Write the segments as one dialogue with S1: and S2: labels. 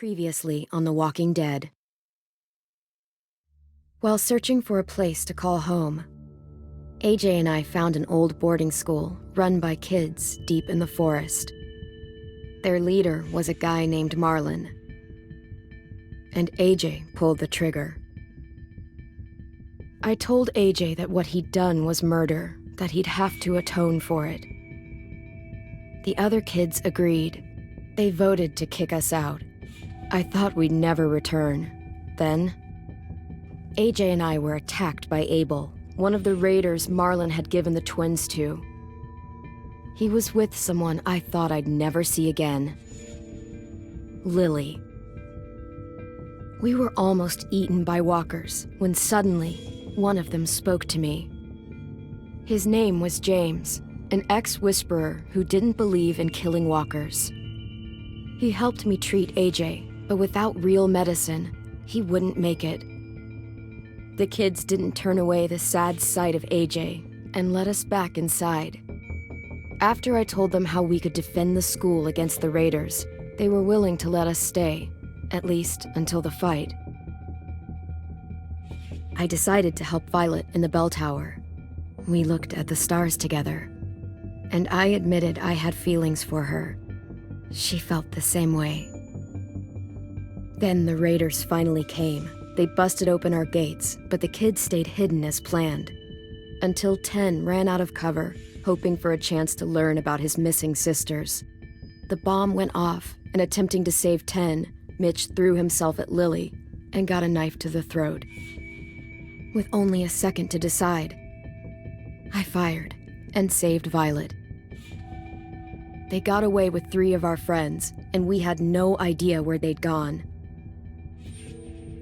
S1: Previously on The Walking Dead. While searching for a place to call home, AJ and I found an old boarding school run by kids deep in the forest. Their leader was a guy named Marlon, and AJ pulled the trigger. I told AJ that what he'd done was murder, that he'd have to atone for it. The other kids agreed. They voted to kick us out. I thought we'd never return. Then, AJ and I were attacked by Abel, one of the raiders Marlon had given the twins to. He was with someone I thought I'd never see again. Lily. We were almost eaten by walkers when suddenly one of them spoke to me. His name was James, an ex-whisperer who didn't believe in killing walkers. He helped me treat AJ, but without real medicine, he wouldn't make it. The kids didn't turn away the sad sight of AJ and let us back inside. After I told them how we could defend the school against the raiders, they were willing to let us stay, at least until the fight. I decided to help Violet in the bell tower. We looked at the stars together, and I admitted I had feelings for her. She felt the same way. Then the raiders finally came. They busted open our gates, but the kids stayed hidden as planned. Until 10 ran out of cover, hoping for a chance to learn about his missing sisters. The bomb went off, and attempting to save 10, Mitch threw himself at Lily and got a knife to the throat. With only a second to decide, I fired and saved Violet. They got away with 3 of our friends, and we had no idea where they'd gone.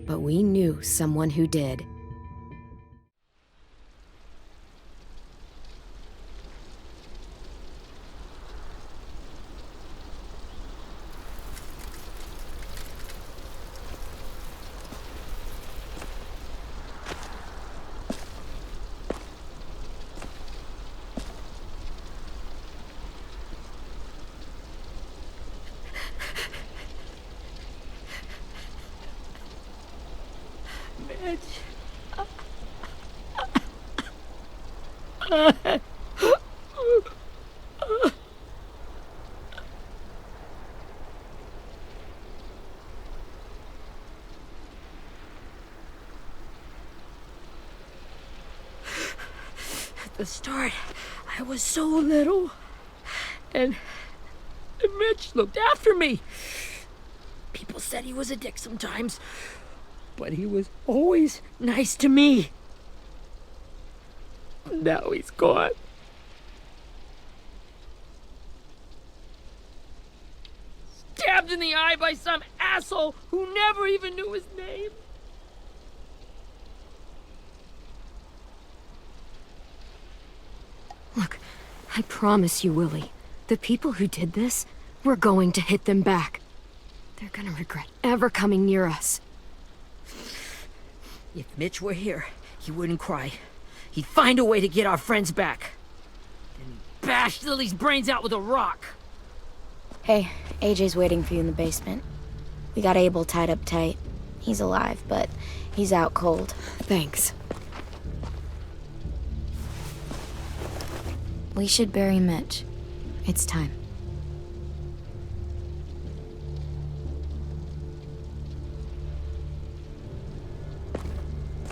S1: But we knew someone who did.
S2: At the start, I was so little, and Mitch looked after me. People said he was a dick sometimes, but he was always nice to me. Now he's gone. Stabbed in the eye by some asshole who never even knew his name.
S1: Look, I promise you, Willie, the people who did this, we're going to hit them back. They're gonna regret ever coming near us.
S2: If Mitch were here, he wouldn't cry. He'd find a way to get our friends back. Then bash Lily's brains out with a rock.
S3: Hey, AJ's waiting for you in the basement. We got Abel tied up tight. He's alive, but he's out cold.
S1: Thanks.
S3: We should bury Mitch. It's time.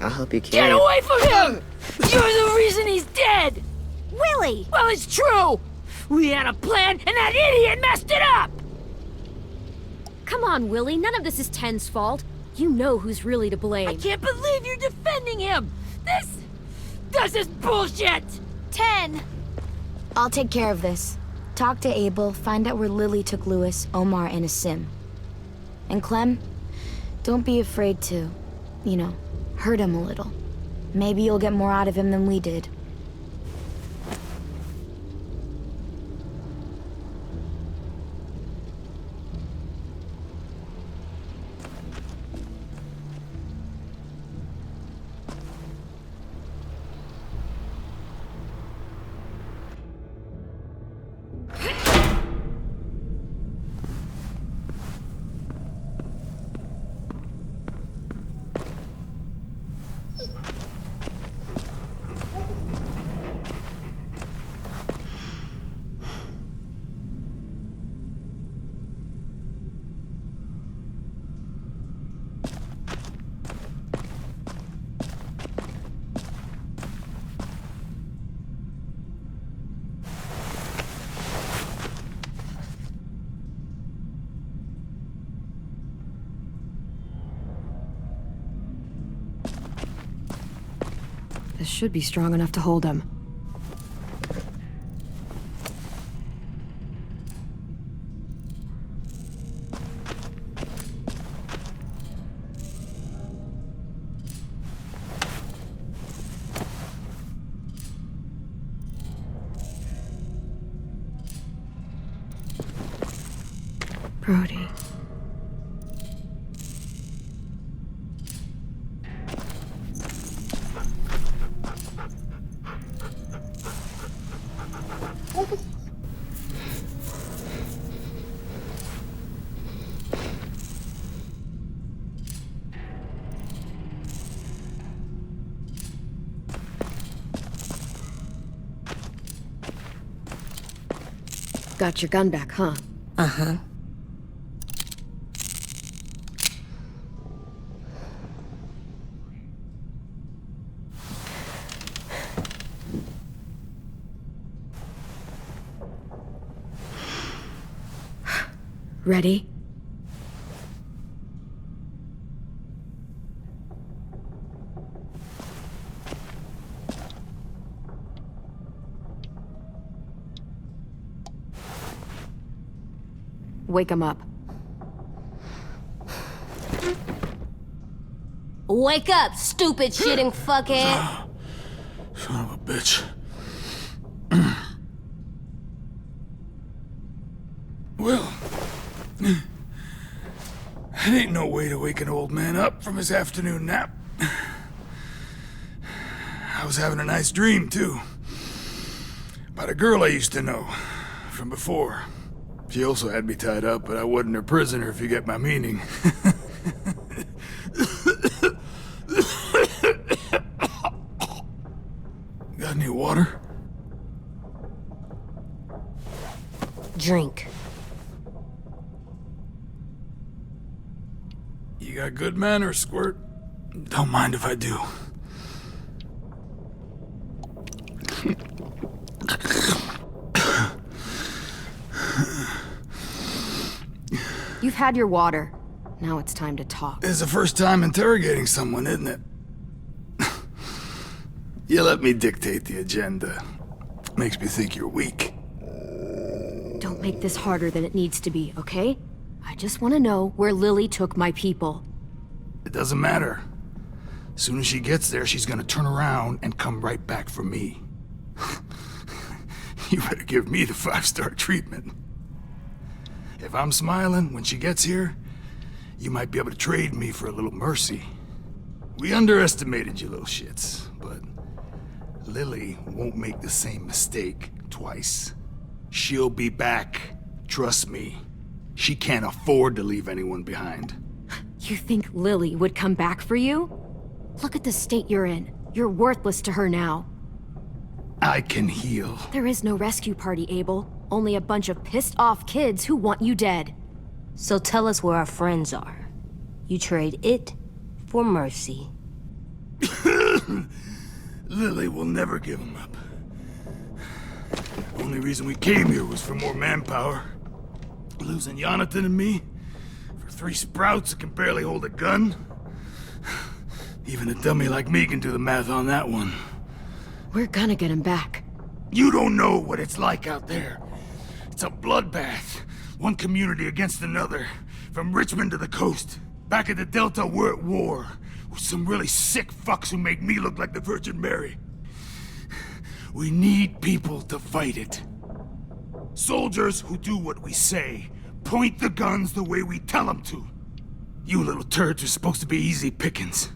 S4: I'll help you carry
S2: Get away from him! You're the reason he's dead!
S3: Willie!
S2: Well, it's true! We had a plan, and that idiot messed it up!
S1: Come on, Willie, none of this is Ten's fault. You know who's really to blame.
S2: I can't believe you're defending him! This is bullshit!
S3: 10! I'll take care of this. Talk to Abel, find out where Lily took Lewis, Omar, and Asim. And Clem, don't be afraid to, hurt him a little. Maybe you'll get more out of him than we did.
S1: This should be strong enough to hold him. Brody. Got your gun back, huh?
S4: Uh-huh.
S1: Ready? Wake him up.
S4: Wake up, stupid shitting fuckhead!
S5: Son of a bitch. Well, that ain't no way to wake an old man up from his afternoon nap. I was having a nice dream, too. About a girl I used to know from before. She also had me tied up, but I wasn't her prisoner, if you get my meaning. Got any water?
S4: Drink.
S5: You got good manners, Squirt. Don't mind if I do.
S1: You've had your water. Now it's time to talk.
S5: It's the first time interrogating someone, isn't it? You let me dictate the agenda. Makes me think you're weak.
S1: Don't make this harder than it needs to be, okay? I just want to know where Lily took my people.
S5: It doesn't matter. As soon as she gets there, she's gonna turn around and come right back for me. You better give me the 5-star treatment. If I'm smiling when she gets here, you might be able to trade me for a little mercy. We underestimated you little shits, but Lily won't make the same mistake twice. She'll be back. Trust me. She can't afford to leave anyone behind.
S1: You think Lily would come back for you? Look at the state you're in. You're worthless to her now.
S5: I can heal.
S1: There is no rescue party, Abel. Only a bunch of pissed-off kids who want you dead.
S4: So tell us where our friends are. You trade it for mercy.
S5: Lily will never give him up. Only reason we came here was for more manpower. Losing Jonathan and me for 3 sprouts that can barely hold a gun. Even a dummy like me can do the math on that one.
S1: We're gonna get him back.
S5: You don't know what it's like out there. It's a bloodbath. One community against another. From Richmond to the coast. Back at the Delta, we're at war. With some really sick fucks who make me look like the Virgin Mary. We need people to fight it. Soldiers who do what we say. Point the guns the way we tell them to. You little turds are supposed to be easy pickings.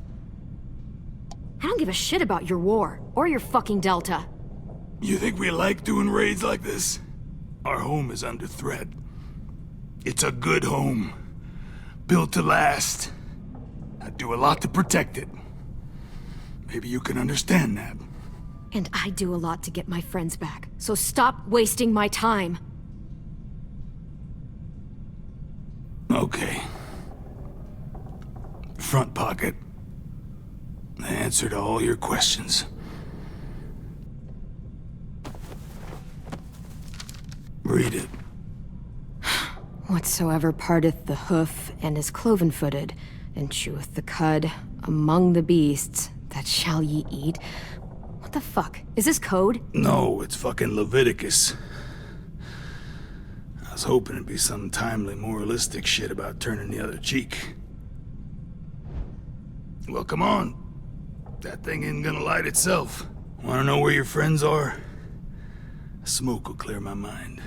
S1: I don't give a shit about your war, or your fucking Delta.
S5: You think we like doing raids like this? Our home is under threat. It's a good home. Built to last. I'd do a lot to protect it. Maybe you can understand that.
S1: And I do a lot to get my friends back, so stop wasting my time.
S5: Okay. Front pocket. The answer to all your questions. Read it.
S1: Whatsoever parteth the hoof and is cloven-footed, and cheweth the cud among the beasts, that shall ye eat, the fuck? Is this code?
S5: No, it's fucking Leviticus. I was hoping it'd be some timely, moralistic shit about turning the other cheek. Well, come on. That thing ain't gonna light itself. Wanna know where your friends are? Smoke will clear my mind.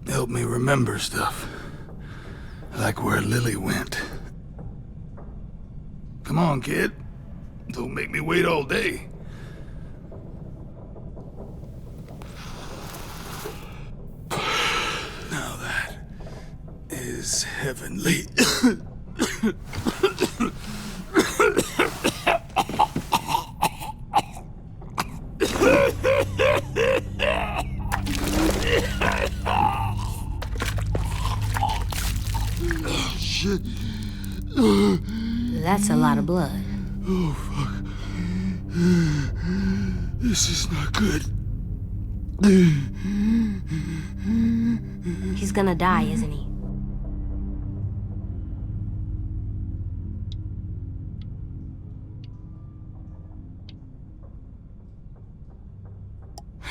S5: Help me remember stuff. Like where Lily went. Come on, kid. Don't make me wait all day. Now that is heavenly. Shit.
S4: That's a lot of blood.
S5: Oh, fuck. This is not good.
S4: He's gonna die, isn't he?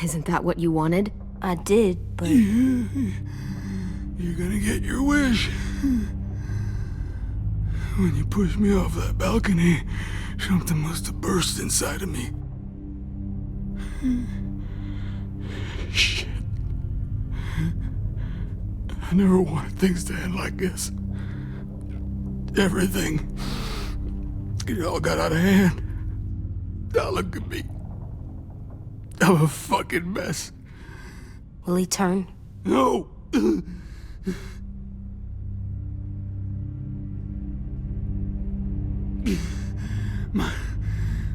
S1: Isn't that what you wanted?
S4: I did, but...
S5: You're gonna get your wish. When you pushed me off that balcony, something must have burst inside of me. Shit. I never wanted things to end like this. Everything. It all got out of hand. Now look at me. I'm a fucking mess.
S4: Will he turn?
S5: No!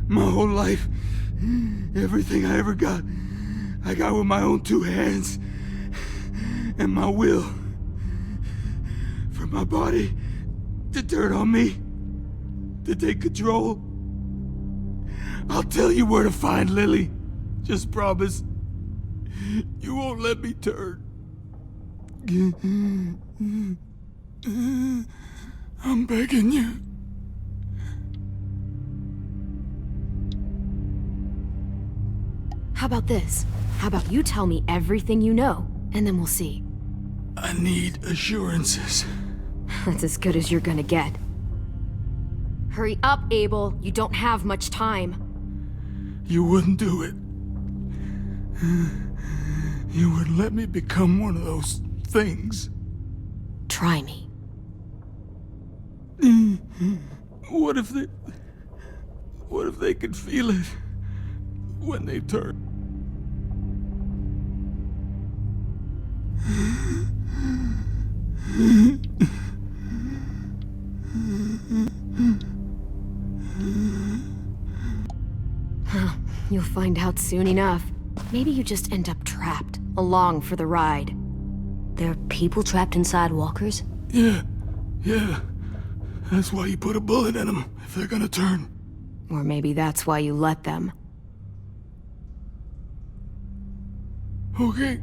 S5: My whole life, everything I ever got, I got with my own two hands and my will. For my body to turn on me, to take control. I'll tell you where to find Lily. Just promise you won't let me turn. I'm begging you.
S1: How about this? How about you tell me everything you know, and then we'll see.
S5: I need assurances.
S1: That's as good as you're gonna get. Hurry up, Abel. You don't have much time.
S5: You wouldn't do it. You wouldn't let me become one of those things.
S1: Try me.
S5: What if they could feel it when they turn?
S1: You'll find out soon enough. Maybe you just end up trapped, along for the ride.
S4: There are people trapped inside walkers?
S5: Yeah. That's why you put a bullet in them, if they're gonna turn.
S1: Or maybe that's why you let them.
S5: Okay.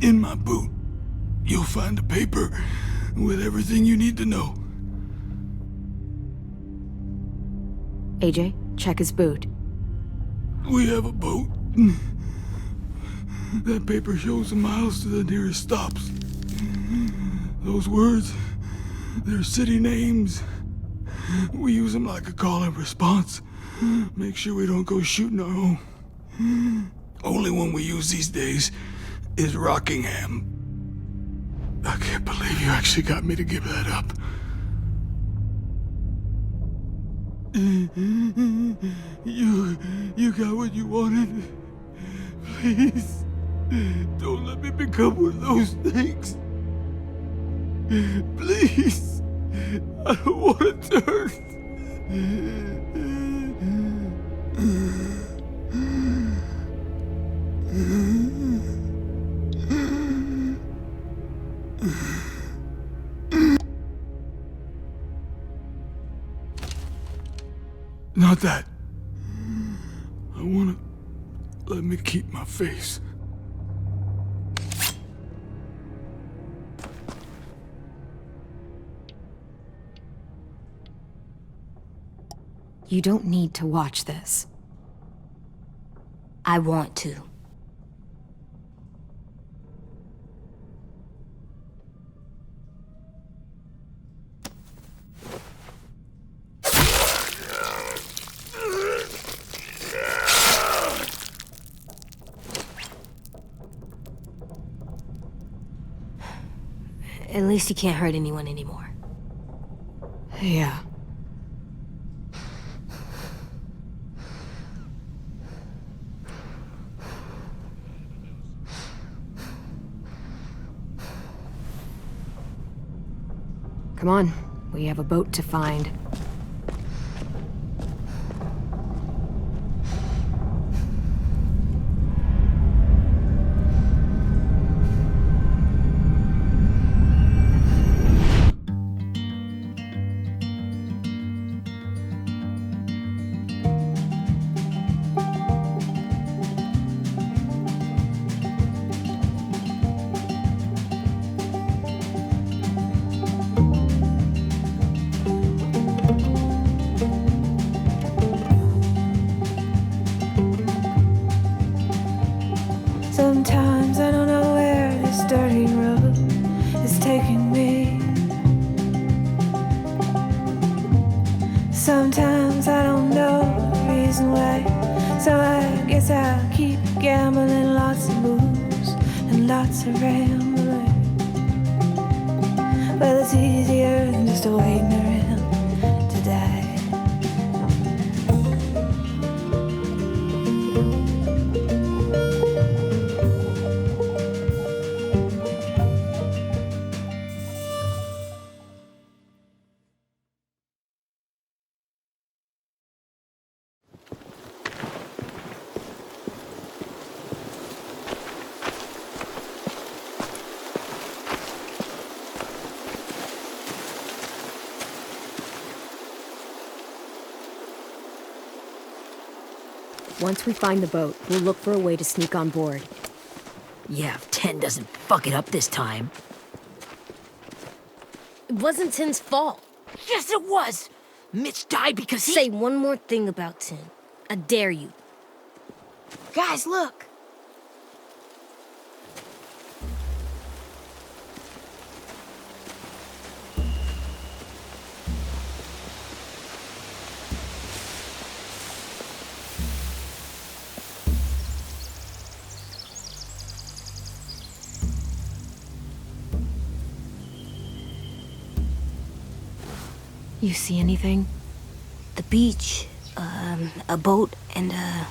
S5: In my boot, you'll find a paper with everything you need to know.
S1: AJ, check his boot.
S5: We have a boat. That paper shows the miles to the nearest stops. Those words, they're city names. We use them like a call and response. Make sure we don't go shooting our own. Only one we use these days is Rockingham. I can't believe you actually got me to give that up. You got what you wanted. Please, don't let me become one of those things. Please, I don't want to turn. Not that. I wanna let me keep my face.
S1: You don't need to watch this.
S4: I want to. At least he can't hurt anyone anymore.
S1: Yeah. Come on, we have a boat to find.
S6: Sometimes I don't know where this dirty road is taking me. Sometimes I don't know the reason why. So I guess I'll keep gambling, lots of moves and lots of rambling. Well, it's easier than just waiting around to die.
S1: Once we find the boat, we'll look for a way to sneak on board.
S2: Yeah, if 10 doesn't fuck it up this time.
S4: It wasn't Tin's fault.
S2: Yes, it was! Mitch died because he...
S4: Say one more thing about Tin. I dare you.
S3: Guys, look!
S1: You see anything?
S4: The beach, a boat, and a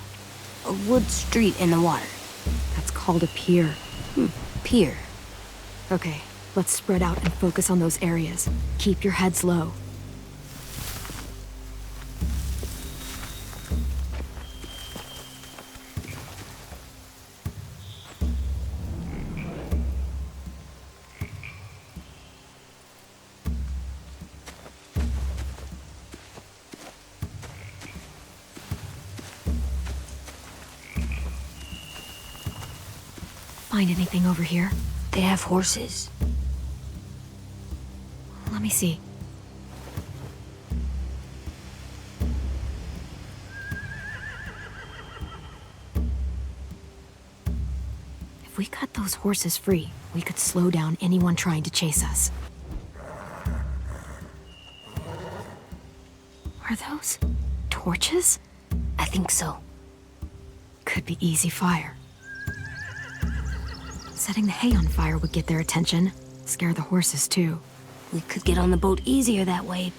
S4: wood street in the water.
S1: That's called a pier.
S4: Pier.
S1: Okay, let's spread out and focus on those areas. Keep your heads low. Find anything over here?
S4: They have horses.
S1: Let me see. If we cut those horses free, we could slow down anyone trying to chase us. Are those torches?
S4: I think so.
S1: Could be easy fire. Setting the hay on fire would get their attention. Scare the horses, too.
S4: We could get on the boat easier that way.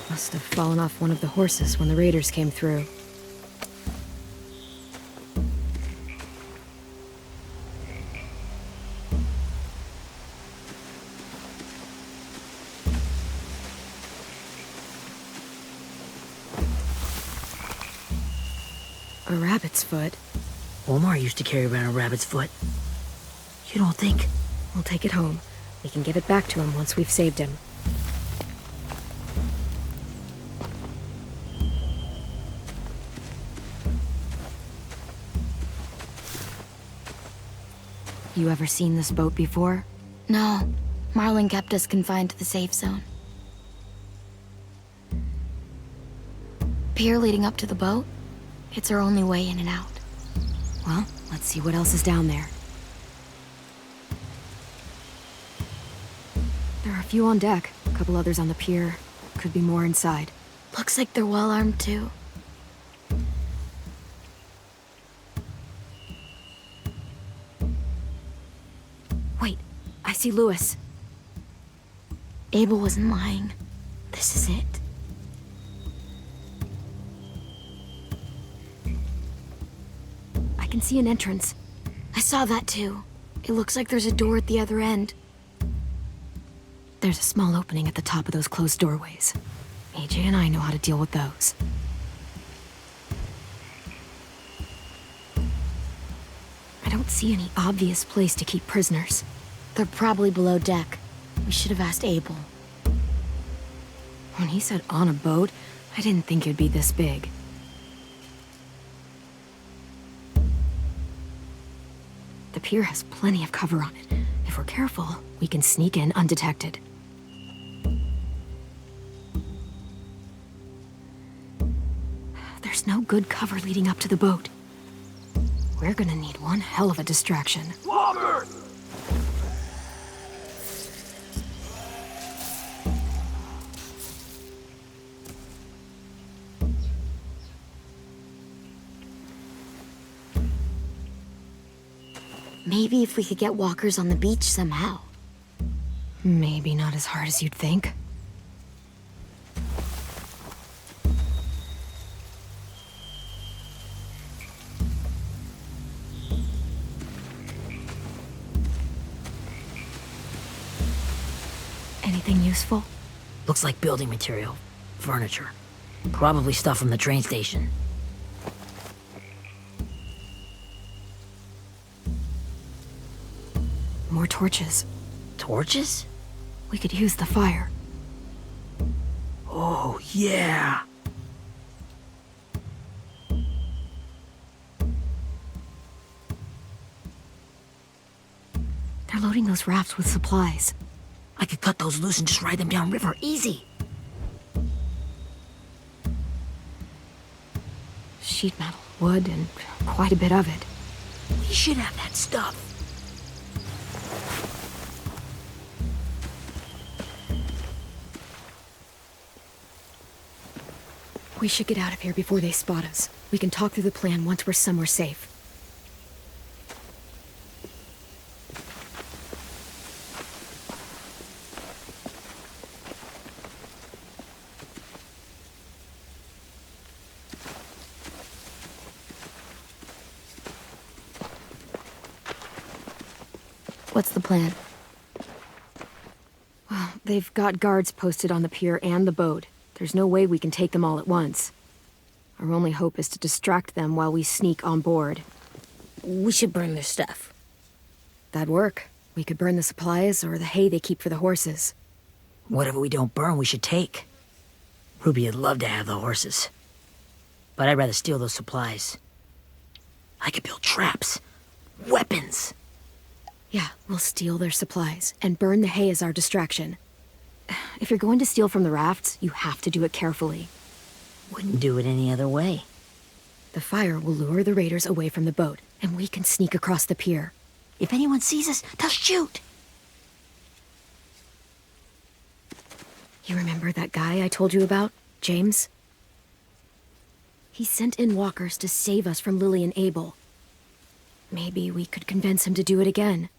S1: Must have fallen off one of the horses when the raiders came through. A rabbit's foot.
S2: Omar used to carry around a rabbit's foot. You don't think?
S1: We'll take it home. We can give it back to him once we've saved him. You ever seen this boat before?
S3: No. Marlin kept us confined to the safe zone. Pier leading up to the boat? It's our only way in and out.
S1: Well, let's see what else is down there. There are a few on deck, a couple others on the pier. Could be more inside.
S3: Looks like they're well armed too.
S1: Wait, I see Lewis.
S3: Abel wasn't lying. This is it.
S1: I can see an entrance.
S3: I saw that too. It looks like there's a door at the other end.
S1: There's a small opening at the top of those closed doorways. AJ and I know how to deal with those. I don't see any obvious place to keep prisoners.
S3: They're probably below deck. We should have asked Abel.
S1: When he said on a boat, I didn't think it'd be this big. The pier has plenty of cover on it. If we're careful, we can sneak in undetected. There's no good cover leading up to the boat. We're gonna need one hell of a distraction.
S5: Loggers!
S3: Maybe if we could get walkers on the beach somehow.
S1: Maybe not as hard as you'd think. Anything useful?
S2: Looks like building material. Furniture. Probably stuff from the train station.
S1: More torches.
S2: Torches?
S1: We could use the fire.
S2: Oh, yeah!
S1: They're loading those rafts with supplies.
S2: I could cut those loose and just ride them downriver, easy.
S1: Sheet metal, wood, and quite a bit of it.
S2: We should have that stuff.
S1: We should get out of here before they spot us. We can talk through the plan once we're somewhere safe.
S3: What's the plan?
S1: Well, they've got guards posted on the pier and the boat. There's no way we can take them all at once. Our only hope is to distract them while we sneak on board.
S2: We should burn their stuff.
S1: That'd work. We could burn the supplies or the hay they keep for the horses.
S2: Whatever we don't burn, we should take. Ruby would love to have the horses. But I'd rather steal those supplies. I could build traps. Weapons.
S1: Yeah, we'll steal their supplies and burn the hay as our distraction. If you're going to steal from the rafts, you have to do it carefully.
S2: Wouldn't do it any other way.
S1: The fire will lure the raiders away from the boat, and we can sneak across the pier.
S2: If anyone sees us, they'll shoot.
S1: You remember that guy I told you about, James? He sent in walkers to save us from Lily and Abel. Maybe we could convince him to do it again.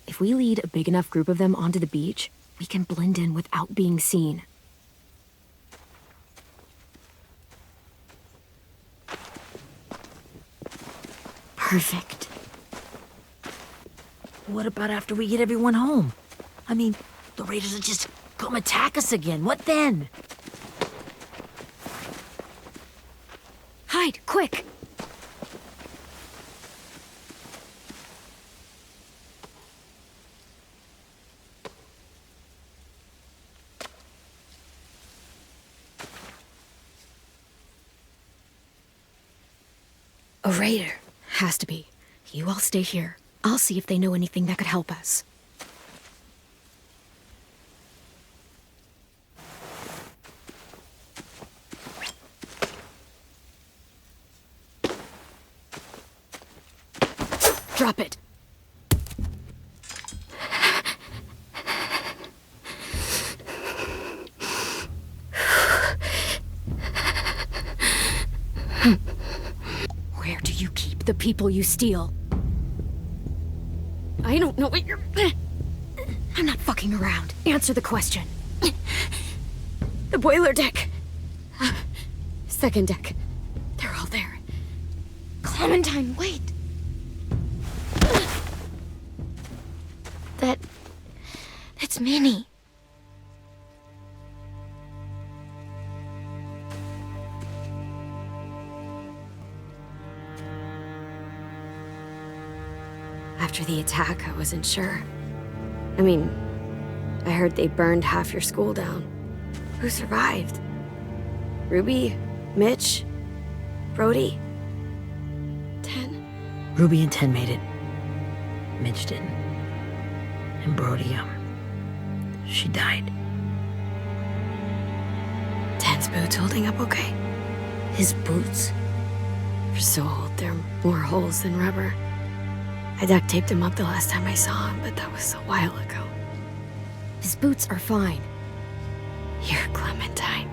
S1: If we lead a big enough group of them onto the beach, we can blend in without being seen.
S3: Perfect.
S2: What about after we get everyone home? I mean, the raiders will just come attack us again. What then?
S1: Hide, quick! A raider. Has to be. You all stay here. I'll see if they know anything that could help us. Drop it. Where do you keep the people you steal? I don't know what you're... I'm not fucking around. Answer the question. The boiler deck. Second deck. They're all there.
S3: Clementine, wait. That's Minnie.
S1: After the attack, I wasn't sure. I mean, I heard they burned half your school down. Who survived? Ruby? Mitch? Brody? 10?
S2: Ruby and 10 made it. Mitch didn't. And Brody, she died.
S1: 10's boots holding up okay?
S2: His boots?
S1: They're so old, there are more holes than rubber. I duct taped him up the last time I saw him, but that was a while ago. His boots are fine. You're Clementine.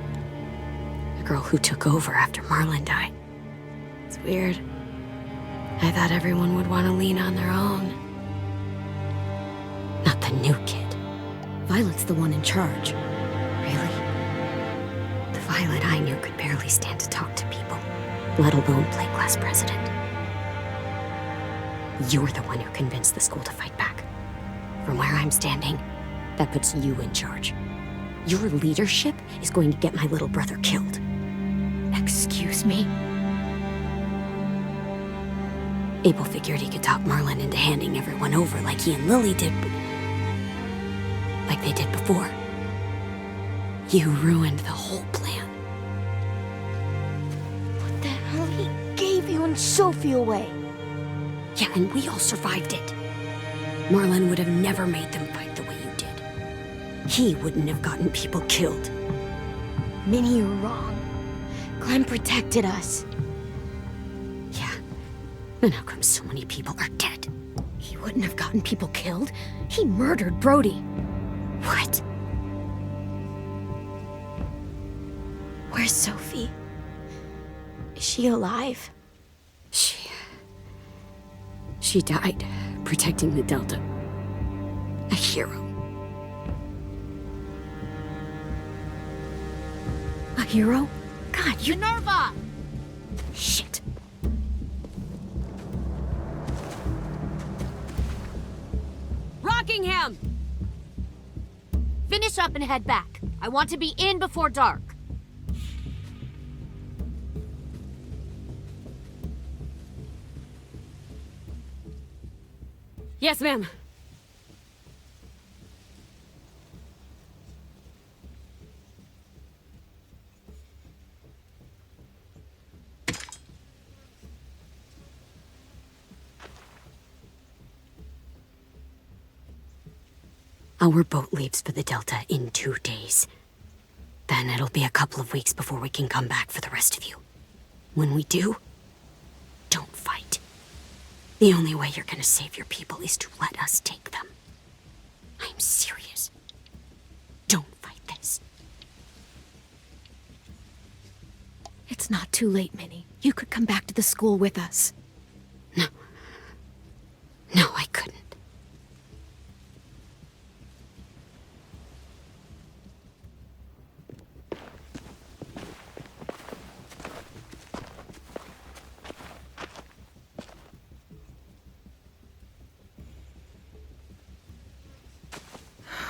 S1: The girl who took over after Marlon died. It's weird. I thought everyone would want to lean on their own. Not the new kid. Violet's the one in charge. Really? The Violet I knew could barely stand to talk to people, let alone play class president. You're the one who convinced the school to fight back. From where I'm standing, that puts you in charge. Your leadership is going to get my little brother killed. Excuse me? Abel figured he could talk Marlon into handing everyone over like he and Lily did, but like they did before. You ruined the whole plan.
S3: What the hell? He gave you and Sophie away.
S1: Yeah, and we all survived it. Marlon would have never made them fight the way you did. He wouldn't have gotten people killed.
S3: Minnie, you're wrong. Clem protected us.
S1: Yeah. And how come so many people are dead? He wouldn't have gotten people killed. He murdered Brody. What?
S3: Where's Sophie? Is she alive?
S1: She died protecting the Delta. A hero. A hero? God, you...
S7: Minerva!
S1: Shit.
S7: Rockingham! Finish up and head back. I want to be in before dark.
S1: Yes, ma'am. Our boat leaves for the Delta in 2 days. Then it'll be a couple of weeks before we can come back for the rest of you. When we do, don't fight. The only way you're gonna save your people is to let us take them. I'm serious. Don't fight this. It's not too late, Minnie. You could come back to the school with us. No. No, I couldn't.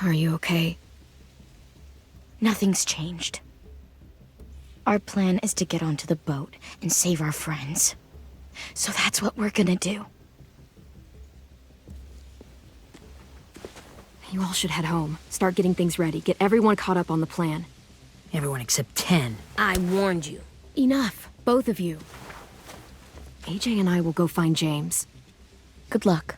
S1: Are you okay?
S3: Nothing's changed. Our plan is to get onto the boat and save our friends. So that's what we're gonna do.
S1: You all should head home. Start getting things ready. Get everyone caught up on the plan.
S2: Everyone except 10.
S4: I warned you.
S1: Enough, both of you. AJ and I will go find James.
S3: Good luck.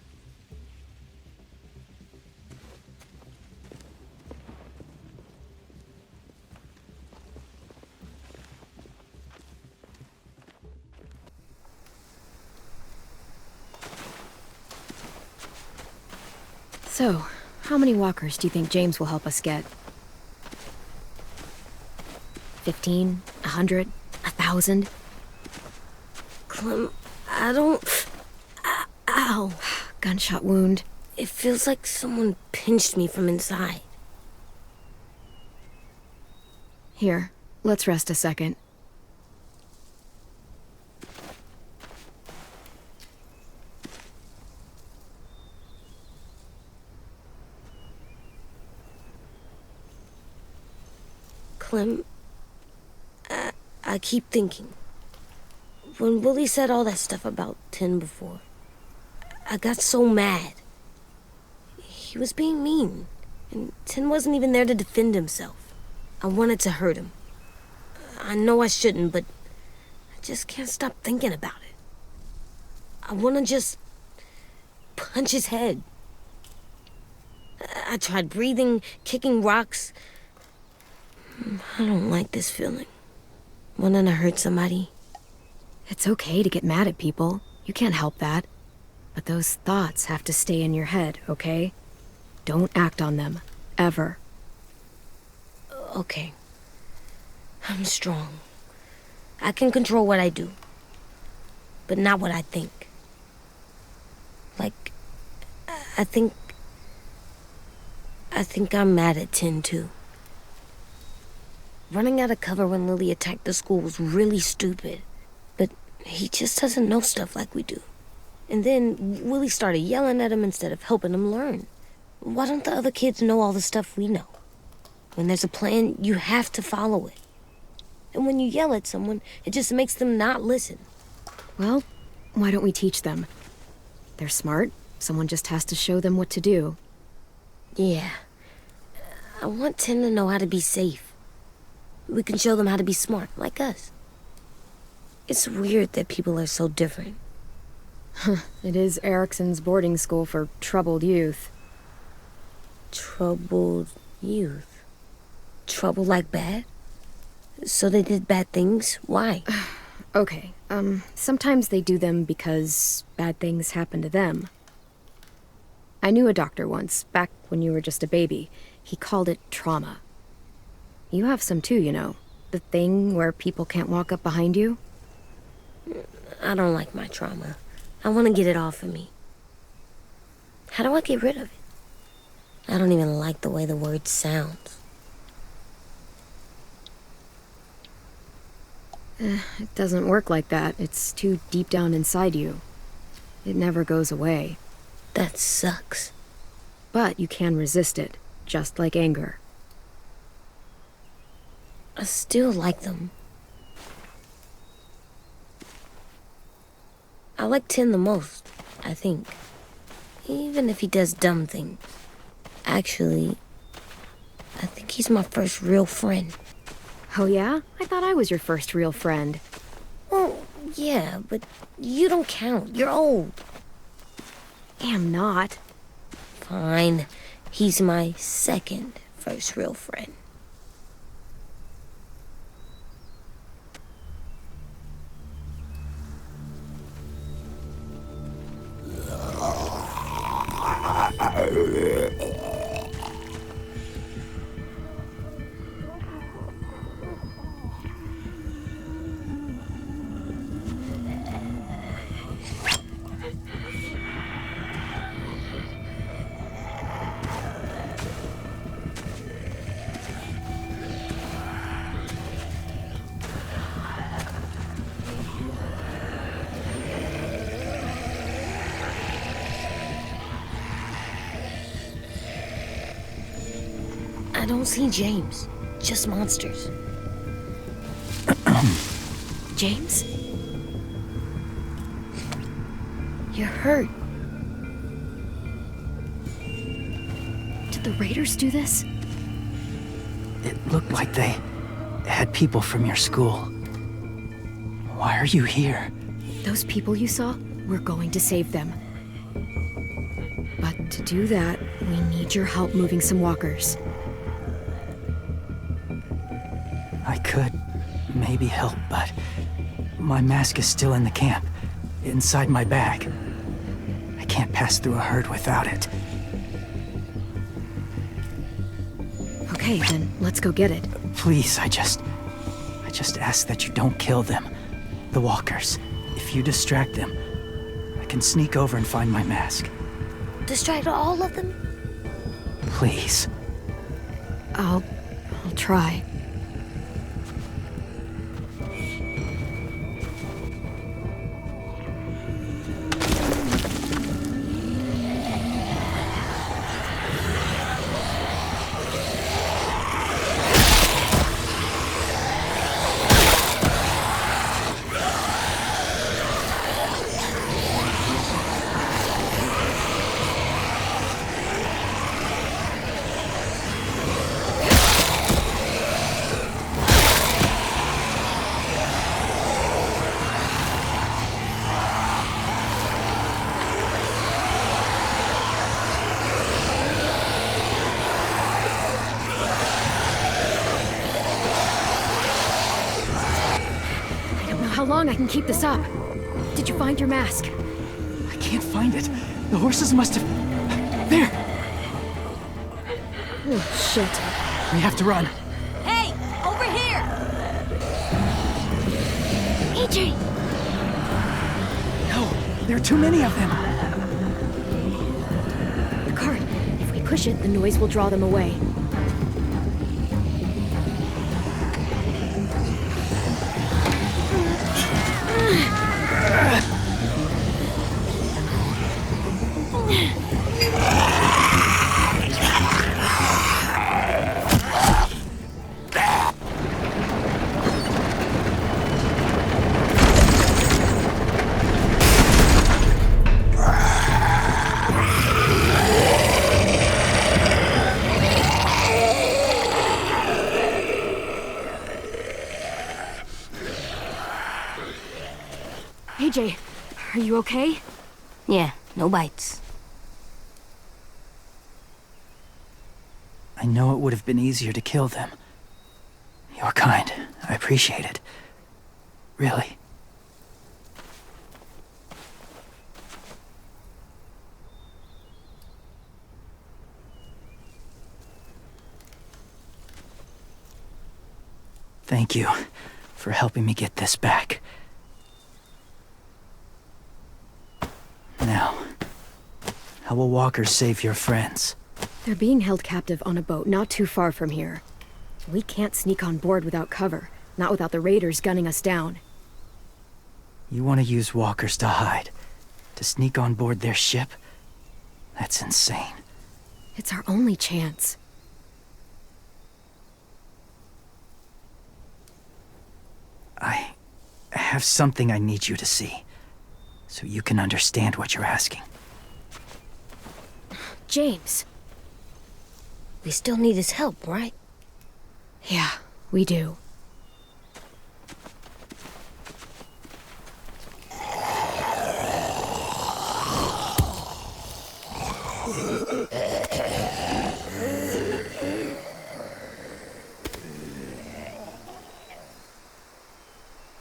S1: So, how many walkers do you think James will help us get? 15? 100? 1,000?
S4: Clem, I don't... Ow.
S1: Gunshot wound.
S4: It feels like someone pinched me from inside.
S1: Here, let's rest a second.
S4: Clem, I keep thinking. When Willie said all that stuff about Tin before, I got so mad. He was being mean, and Tin wasn't even there to defend himself. I wanted to hurt him. I know I shouldn't, but I just can't stop thinking about it. I want to just punch his head. I tried breathing, kicking rocks. I don't like this feeling. Wanting to hurt somebody.
S1: It's okay to get mad at people. You can't help that. But those thoughts have to stay in your head, okay? Don't act on them. Ever.
S4: Okay. I'm strong. I can control what I do. But not what I think. Like, I think I'm mad at Tin, too. Running out of cover when Lily attacked the school was really stupid. But he just doesn't know stuff like we do. And then Willie started yelling at him instead of helping him learn. Why don't the other kids know all the stuff we know? When there's a plan, you have to follow it. And when you yell at someone, it just makes them not listen.
S1: Well, why don't we teach them? They're smart. Someone just has to show them what to do.
S4: Yeah. I want Tin to know how to be safe. We can show them how to be smart, like us. It's weird that people are so different.
S1: It is Erikson's boarding school for troubled youth.
S4: Troubled youth? Trouble like bad? So they did bad things? Why?
S1: Okay, sometimes they do them because bad things happen to them. I knew a doctor once, back when you were just a baby. He called it trauma. You have some too, you know. The thing where people can't walk up behind you.
S4: I don't like my trauma. I want to get it off of me. How do I get rid of it? I don't even like the way the word sounds.
S1: It doesn't work like that. It's too deep down inside you. It never goes away.
S4: That sucks.
S1: But you can resist it, just like anger.
S4: I still like them. I like Tin the most, I think. Even if he does dumb things. Actually, I think he's my first real friend.
S1: Oh yeah? I thought I was your first real friend.
S4: Well, yeah, but you don't count. You're old.
S1: Am not.
S4: Fine. He's my second first real friend. I don't see James, just monsters.
S1: James?
S4: You're hurt.
S1: Did the raiders do this?
S8: It looked like they had people from your school. Why are you here?
S1: Those people you saw? We're going to save them. But to do that, we need your help moving some walkers.
S8: I could maybe help, but my mask is still in the camp, inside my bag. I can't pass through a herd without it.
S1: Okay, then let's go get it.
S8: Please, I just ask that you don't kill them. The walkers. If you distract them, I can sneak over and find my mask.
S4: Distract all of them?
S8: Please.
S1: I'll try. How long I can keep this up? Did you find your mask?
S8: I can't find it. The horses must have... There!
S1: Oh, shit.
S8: We have to run.
S7: Hey, over here!
S3: Эй-Джеем!
S8: No, there are too many of them.
S1: The cart. If we push it, the noise will draw them away. AJ, are you okay?
S4: Yeah, no bites.
S8: I know it would have been easier to kill them. You're kind. I appreciate it. Really. Thank you for helping me get this back. Now, how will walkers save your friends?
S1: They're being held captive on a boat not too far from here. We can't sneak on board without cover, not without the raiders gunning us down.
S8: You want to use walkers to hide? To sneak on board their ship? That's insane.
S1: It's our only chance.
S8: I have something I need you to see, so you can understand what you're asking.
S1: James.
S4: We still need his help, right?
S1: Yeah, we do.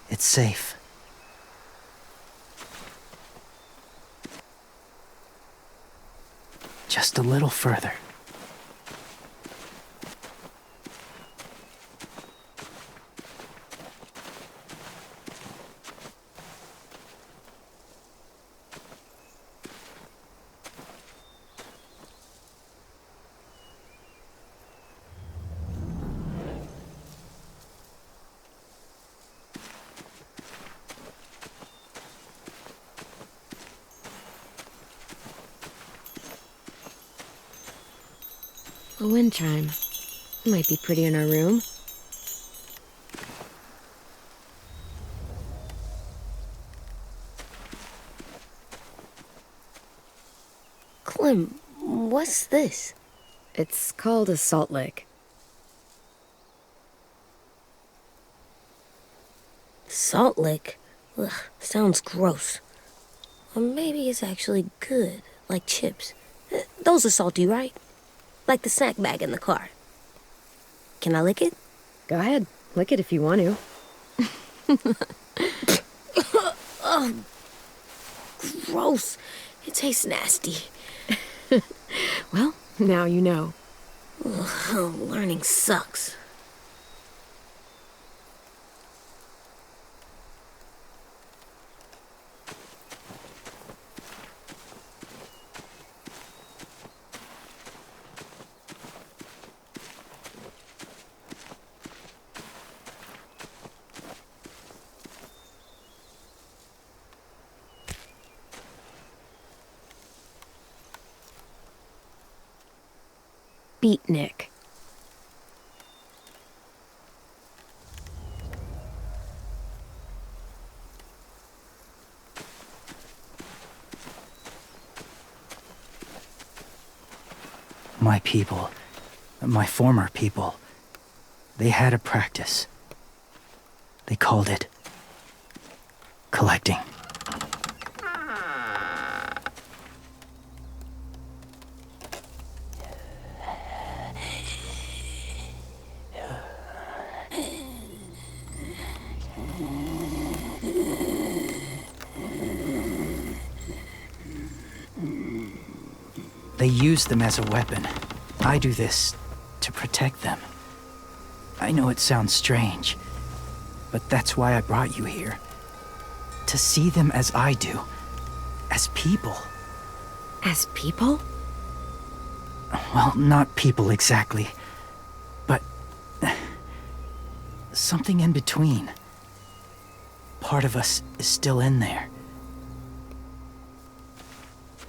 S8: It's safe. Just a little further.
S1: A wind chime. Might be pretty in our room.
S4: Clem, what's this?
S1: It's called a salt lick.
S4: Salt lick? Ugh, sounds gross. Or maybe it's actually good, like chips. Those are salty, right? Like the snack bag in the car. Can I lick it?
S1: Go ahead. Lick it if you want to.
S4: Oh, gross. It tastes nasty.
S1: Well, now you know.
S4: Ugh, learning sucks.
S1: Beatnik.
S8: My people, my former people, they had a practice. They called it collecting. They use them as a weapon. I do this to protect them. I know it sounds strange, but that's why I brought you here. To see them as I do. As people.
S1: As people?
S8: Well, not people exactly, but something in between. Part of us is still in there.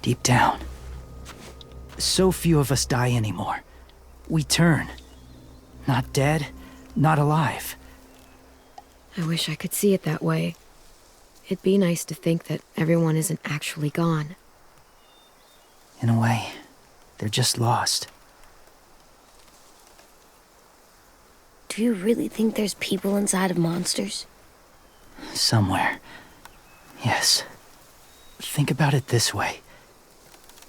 S8: Deep down. So few of us die anymore. We turn. Not dead, not alive.
S1: I wish I could see it that way. It'd be nice to think that everyone isn't actually gone.
S8: In a way, they're just lost.
S4: Do you really think there's people inside of monsters?
S8: Somewhere. Yes. Think about it this way.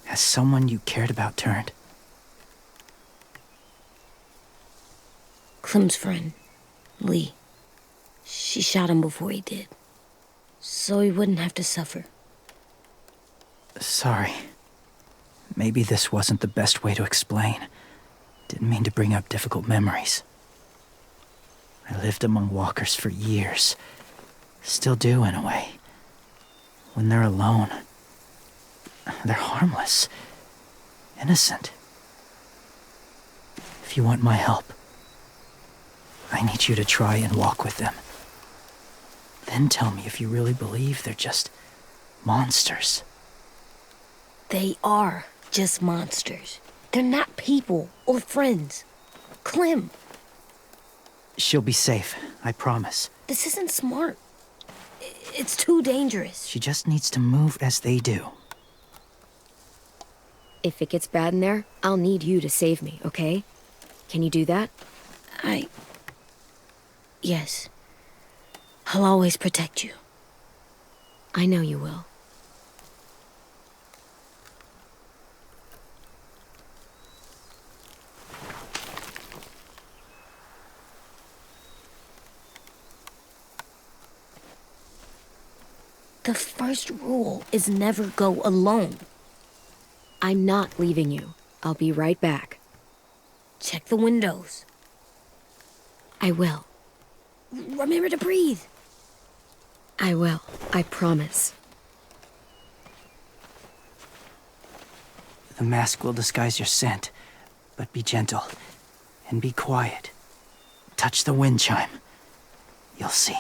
S8: Has someone you cared about turned?
S4: Clem's friend, Lee. She shot him before he did. So he wouldn't have to suffer.
S8: Sorry. Maybe this wasn't the best way to explain. Didn't mean to bring up difficult memories. I lived among walkers for years. Still do, in a way. When they're alone, they're harmless. Innocent. If you want my help, I need you to try and walk with them. Then tell me if you really believe they're just monsters.
S4: They are just monsters. They're not people or friends. Clem,
S8: She'll be safe, I promise.
S4: this isn't smart. It's too dangerous.
S8: She just needs to move as they do.
S1: If it gets bad in there, I'll need you to save me, okay? Can you do that?
S4: Yes. I'll always protect you.
S1: I know you will.
S4: The first rule is never go alone.
S1: I'm not leaving you. I'll be right back.
S4: Check the windows.
S1: I will.
S4: Remember to breathe.
S1: I will. I promise.
S8: The mask will disguise your scent, but be gentle and be quiet. Touch the wind chime. You'll see.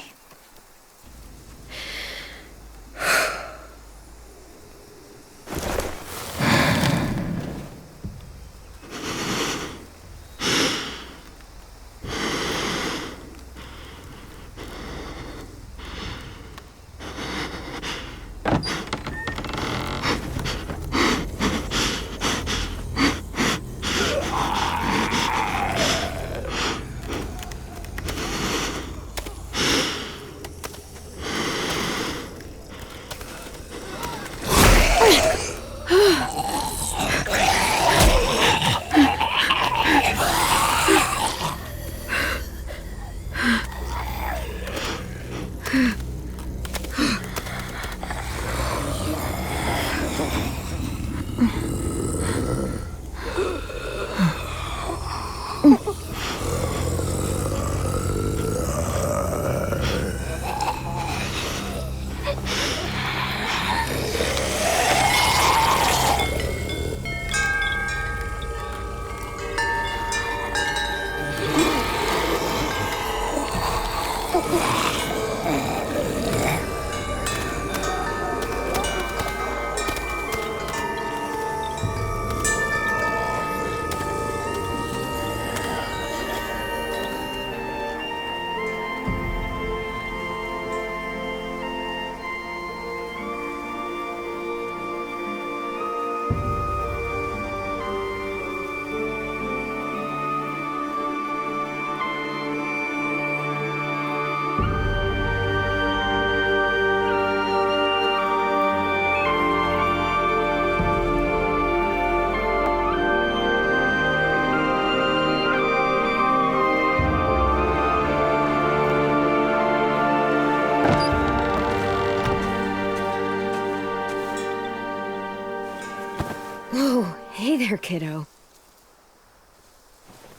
S1: Whoa, hey there, kiddo.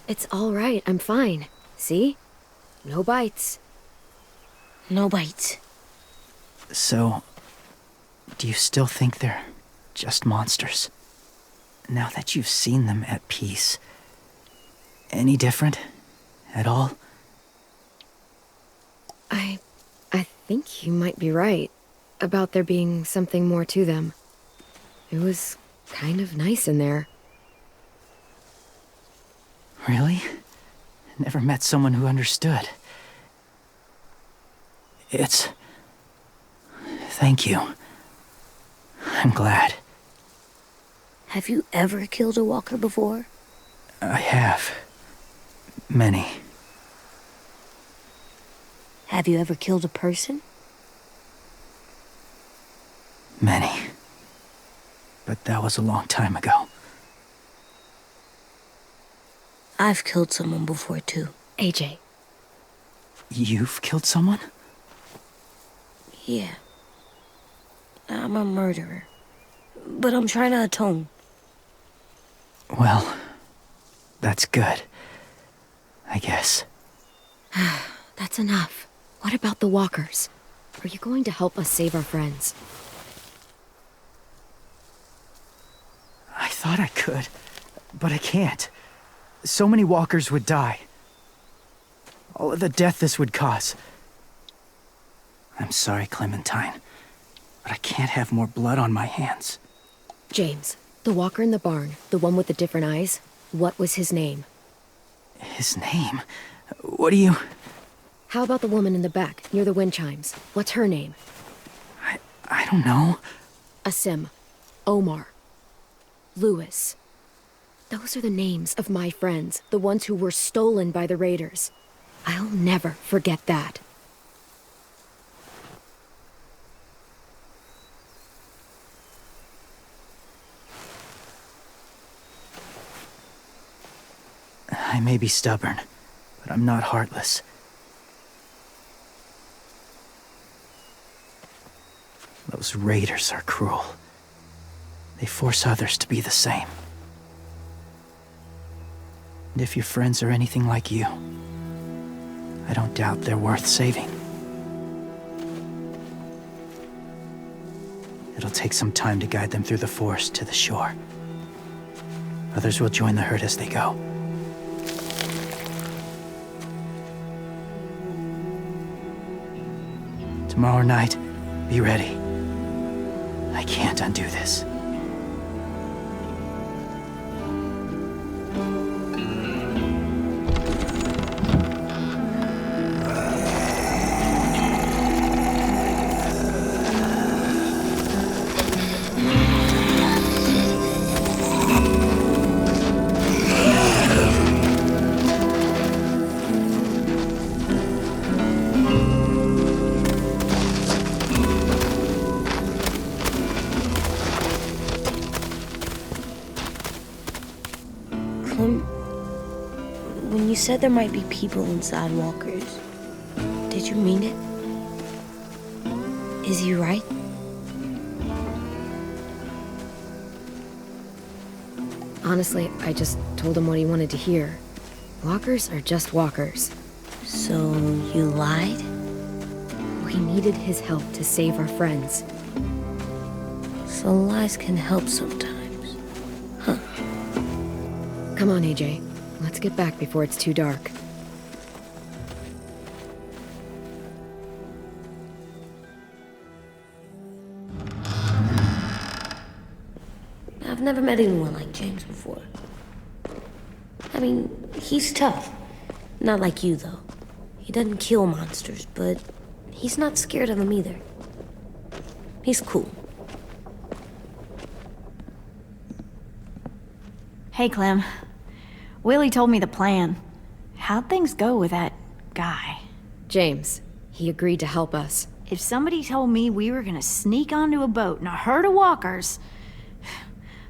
S1: It's all right, I'm fine. See? No bites.
S4: No bites.
S8: So, do you still think they're just monsters? Now that you've seen them at peace, any different at all?
S1: I think you might be right about there being something more to them. It was kind of nice in there.
S8: Really? Never met someone who understood. Thank you. I'm glad.
S4: Have you ever killed a walker before?
S8: I have. Many.
S4: Have you ever killed a person?
S8: Many. But that was a long time ago.
S4: I've killed someone before, too.
S1: AJ.
S8: You've killed someone?
S4: Yeah. I'm a murderer. But I'm trying to atone.
S8: Well, that's good. I guess.
S1: That's enough. What about the walkers? Are you going to help us save our friends?
S8: I thought I could, but I can't. So many walkers would die. All of the death this would cause. I'm sorry, Clementine, but I can't have more blood on my hands.
S1: James, the walker in the barn, the one with the different eyes, what was his name?
S8: His name? What do you...
S1: How about the woman in the back, near the wind chimes? What's her name?
S8: I don't know.
S1: Asim. Omar. Lewis. Those are the names of my friends, the ones who were stolen by the raiders. I'll never forget that.
S8: I may be stubborn, but I'm not heartless. Those raiders are cruel. They force others to be the same. And if your friends are anything like you, I don't doubt they're worth saving. It'll take some time to guide them through the forest to the shore. Others will join the herd as they go. Tomorrow night, be ready. I can't undo this.
S4: When you said there might be people inside walkers, did you mean it? Is he right?
S1: Honestly, I just told him what he wanted to hear. Walkers are just walkers.
S4: So you lied?
S1: We needed his help to save our friends.
S4: So lies can help sometimes. Huh.
S1: Come on, AJ. Let's get back before it's too dark.
S4: I've never met anyone like James before. I mean, he's tough. Not like you, though. He doesn't kill monsters, but he's not scared of them either. He's cool.
S9: Hey, Clem. Willie told me the plan. How'd things go with that guy?
S1: James. He agreed to help us.
S9: If somebody told me we were gonna sneak onto a boat in a herd of walkers,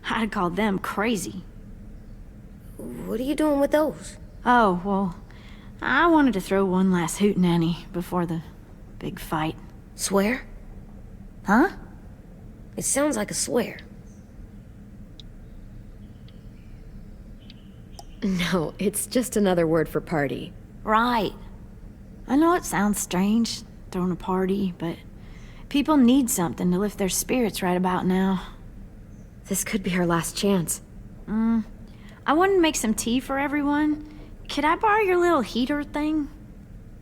S9: I'd call them crazy.
S4: What are you doing with those?
S9: Oh, well, I wanted to throw one last hootenanny before the big fight.
S4: Swear?
S9: Huh?
S4: It sounds like a swear.
S1: No, it's just another word for party.
S9: Right. I know it sounds strange, throwing a party, but people need something to lift their spirits right about now.
S1: This could be our last chance.
S9: I wanted to make some tea for everyone. Could I borrow your little heater thing?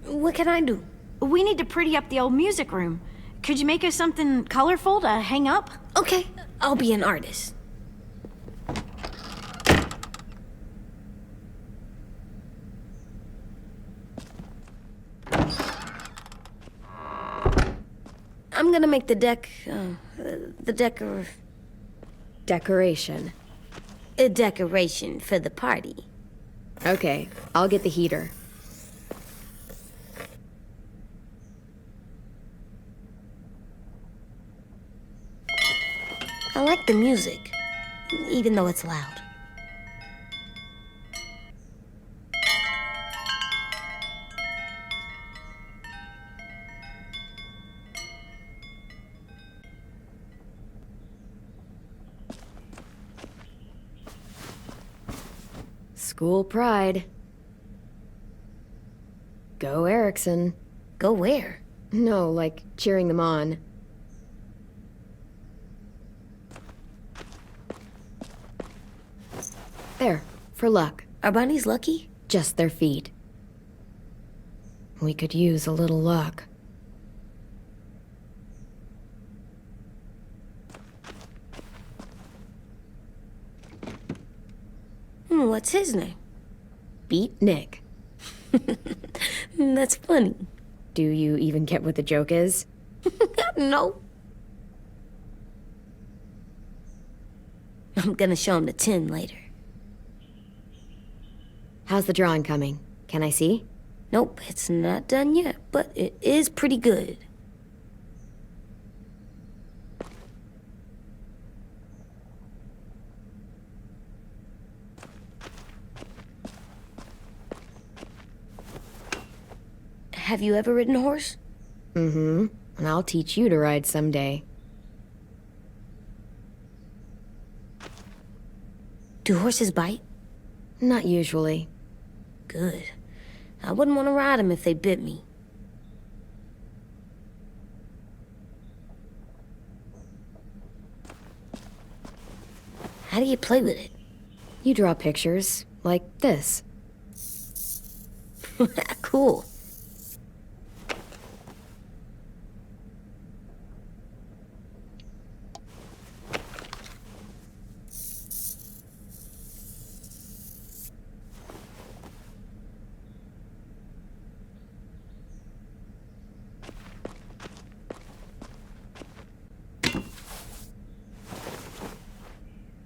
S4: What can I do?
S9: We need to pretty up the old music room. Could you make us something colorful to hang up?
S4: Okay, I'll be an artist. I'm gonna make the
S1: Decoration.
S4: a decoration for the party.
S1: Okay, I'll get the heater.
S4: I like the music, even though it's loud.
S1: School pride. Go Erikson.
S4: Go where?
S1: No, like cheering them on. There, for luck.
S4: Are bunnies lucky?
S1: Just their feet. We could use a little luck.
S4: What's his name?
S1: Beat Nick.
S4: That's funny.
S1: Do you even get what the joke is?
S4: No. I'm gonna show him the tin later.
S1: How's the drawing coming? Can I see?
S4: Nope, it's not done yet, but it is pretty good. Have you ever ridden a horse?
S1: Mm-hmm. And I'll teach you to ride someday.
S4: Do horses bite?
S1: Not usually.
S4: Good. I wouldn't want to ride them if they bit me. How do you play with it?
S1: You draw pictures, like this.
S4: Cool.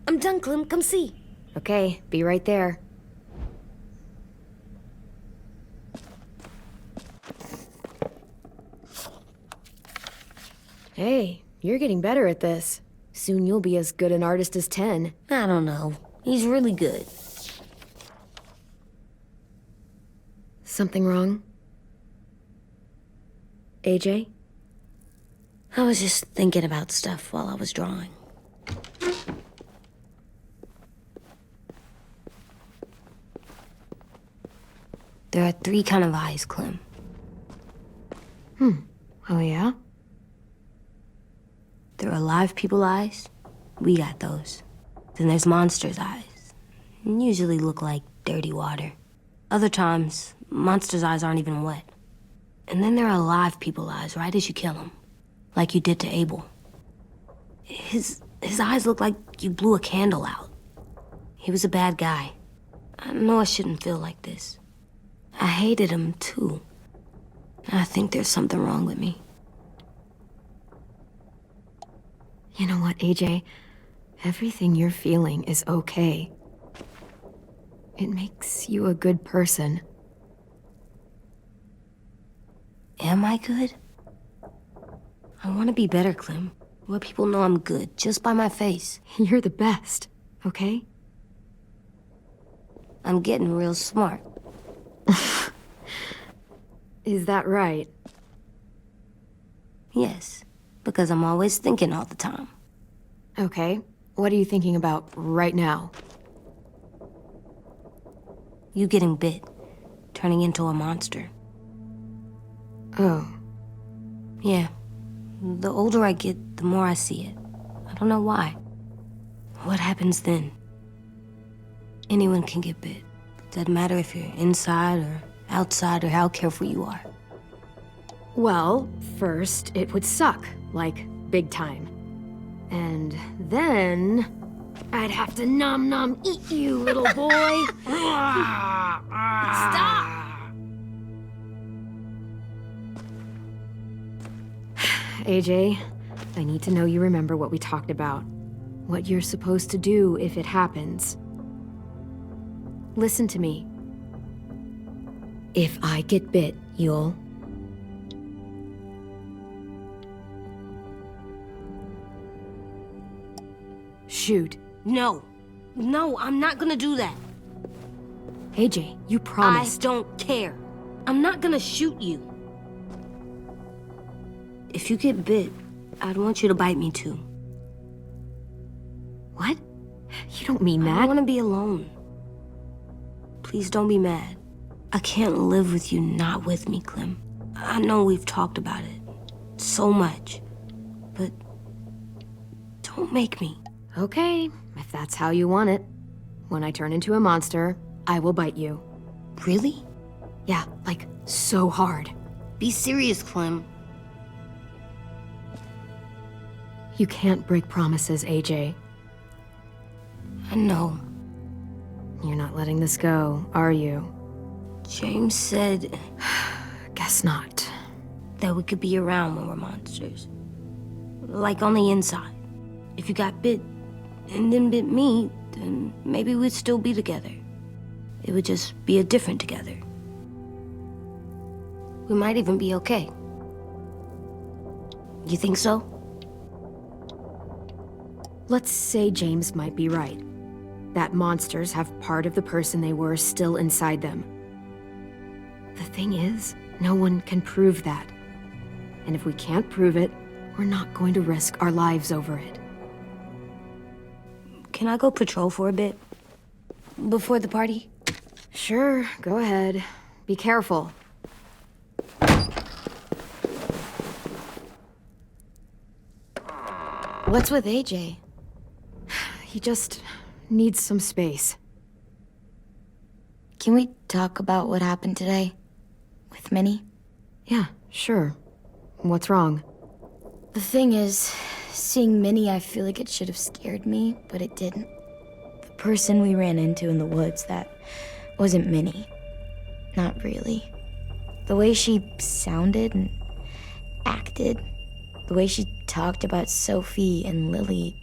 S4: I'm done, Clem. Come see.
S1: Okay, be right there. Hey, you're getting better at this. Soon you'll be as good an artist as 10.
S4: I don't know. He's really good.
S1: Something wrong? AJ?
S4: I was just thinking about stuff while I was drawing. There are 3 kind of eyes, Clem.
S1: Oh, yeah?
S4: There are live people eyes. We got those. Then there's monsters' eyes. Usually look like dirty water. Other times, monsters' eyes aren't even wet. And then there are live people eyes right as you kill him. Like you did to Abel. His eyes look like you blew a candle out. He was a bad guy. I know I shouldn't feel like this. I hated him, too. I think there's something wrong with me.
S1: You know what, AJ? Everything you're feeling is okay. It makes you a good person.
S4: Am I good? I want to be better, Clem. Where people know I'm good, just by my face.
S1: You're the best, okay?
S4: I'm getting real smart.
S1: Is that right?
S4: Yes, because I'm always thinking all the time.
S1: Okay, what are you thinking about right now?
S4: You getting bit, turning into a monster.
S1: Oh.
S4: Yeah. The older I get, the more I see it. I don't know why. What happens then? Anyone can get bit. Doesn't matter if you're inside or outside or how careful you are.
S1: Well, first, it would suck, like, big time. And then, I'd have to nom eat you, little boy.
S4: Stop!
S1: AJ, I need to know you remember what we talked about. What you're supposed to do if it happens. Listen to me. If I get bit, you'll... shoot.
S4: No. No, I'm not gonna do that.
S1: AJ, you promised.
S4: I don't care. I'm not gonna shoot you. If you get bit, I'd want you to bite me too.
S1: What? You don't mean that.
S4: I want to be alone. Please don't be mad. I can't live with you not with me, Clem. I know we've talked about it so much, but don't make me.
S1: Okay, if that's how you want it. When I turn into a monster, I will bite you.
S4: Really?
S1: Yeah, like, so hard.
S4: Be serious, Clem.
S1: You can't break promises, AJ.
S4: I know.
S1: You're not letting this go, are you?
S4: James said...
S1: Guess not.
S4: that we could be around when we're monsters. Like on the inside. If you got bit and then bit me, then maybe we'd still be together. It would just be a different together. We might even be okay. You think so?
S1: Let's say James might be right. That monsters have part of the person they were still inside them. The thing is, no one can prove that. And if we can't prove it, we're not going to risk our lives over it.
S4: Can I go patrol for a bit? Before the party?
S1: Sure, go ahead. Be careful.
S3: What's with AJ?
S1: He just needs some space.
S3: Can we talk about what happened today? With Minnie?
S1: Yeah, sure. What's wrong?
S3: The thing is, seeing Minnie, I feel like it should have scared me, but it didn't. The person we ran into in the woods, that wasn't Minnie. Not really. The way she sounded and acted, the way she talked about Sophie and Lily.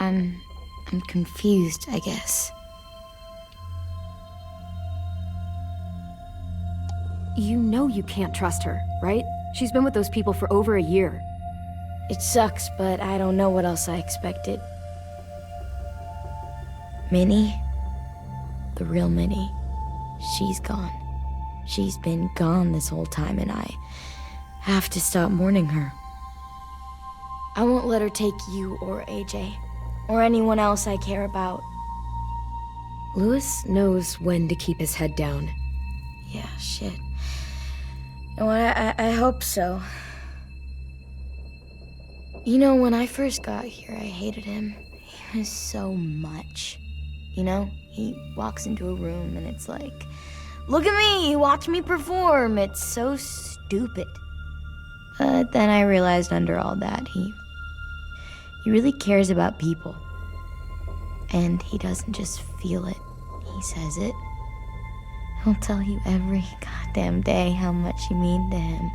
S3: I'm confused, I guess.
S1: You know you can't trust her, right? She's been with those people for over a year.
S3: It sucks, but I don't know what else I expected. Minnie? The real Minnie. She's gone. She's been gone this whole time, and I have to stop mourning her. I won't let her take you or AJ, or anyone else I care about.
S1: Louis knows when to keep his head down.
S3: Yeah, shit. Oh, I hope so. You know, when I first got here, I hated him. He was so much. You know, he walks into a room and it's like, look at me, watch me perform. It's so stupid. But then I realized under all that, he really cares about people. And he doesn't just feel it, he says it. He'll tell you every goddamn day how much you mean to him.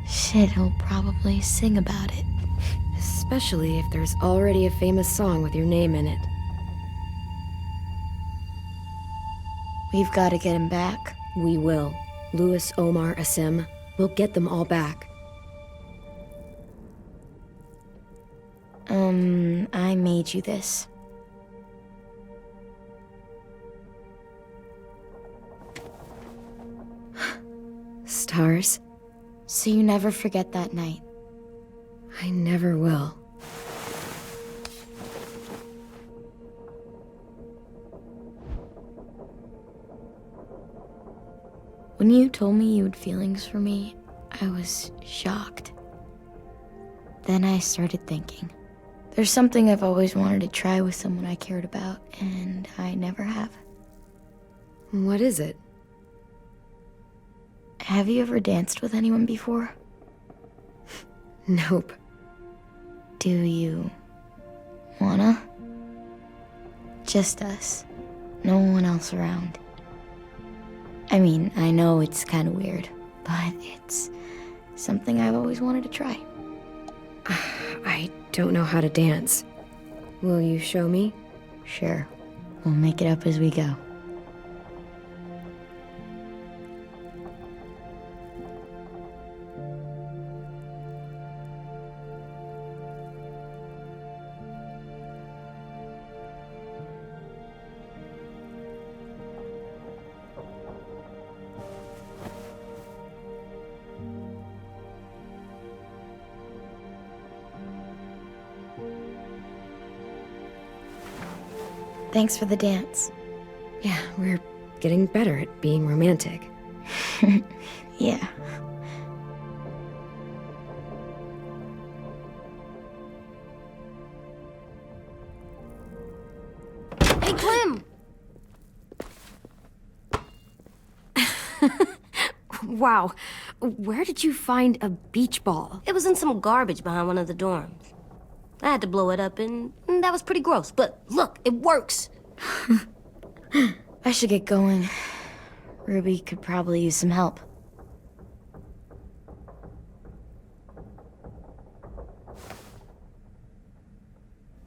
S3: Shit, he'll probably sing about it.
S1: Especially if there's already a famous song with your name in it.
S3: We've got to get him back.
S1: We will. Louis, Omar, Asim. We'll get them all back.
S3: I made you this.
S1: Stars?
S3: So you never forget that night.
S1: I never will.
S3: When you told me you had feelings for me, I was shocked. Then I started thinking. There's something I've always wanted to try with someone I cared about, and I never have.
S1: What is it?
S3: Have you ever danced with anyone before?
S1: Nope.
S3: Do you wanna? Just us. No one else around. I mean, I know it's kind of weird, but it's something I've always wanted to try.
S1: I don't know how to dance. Will you show me?
S3: Sure. We'll make it up as we go. Thanks for the dance.
S1: Yeah, we're getting better at being romantic.
S3: Yeah.
S4: Hey, Clem!
S1: Wow, where did you find a beach ball?
S4: It was in some garbage behind one of the dorms. I had to blow it up, and that was pretty gross. But look, it works.
S3: I should get going. Ruby could probably use some help.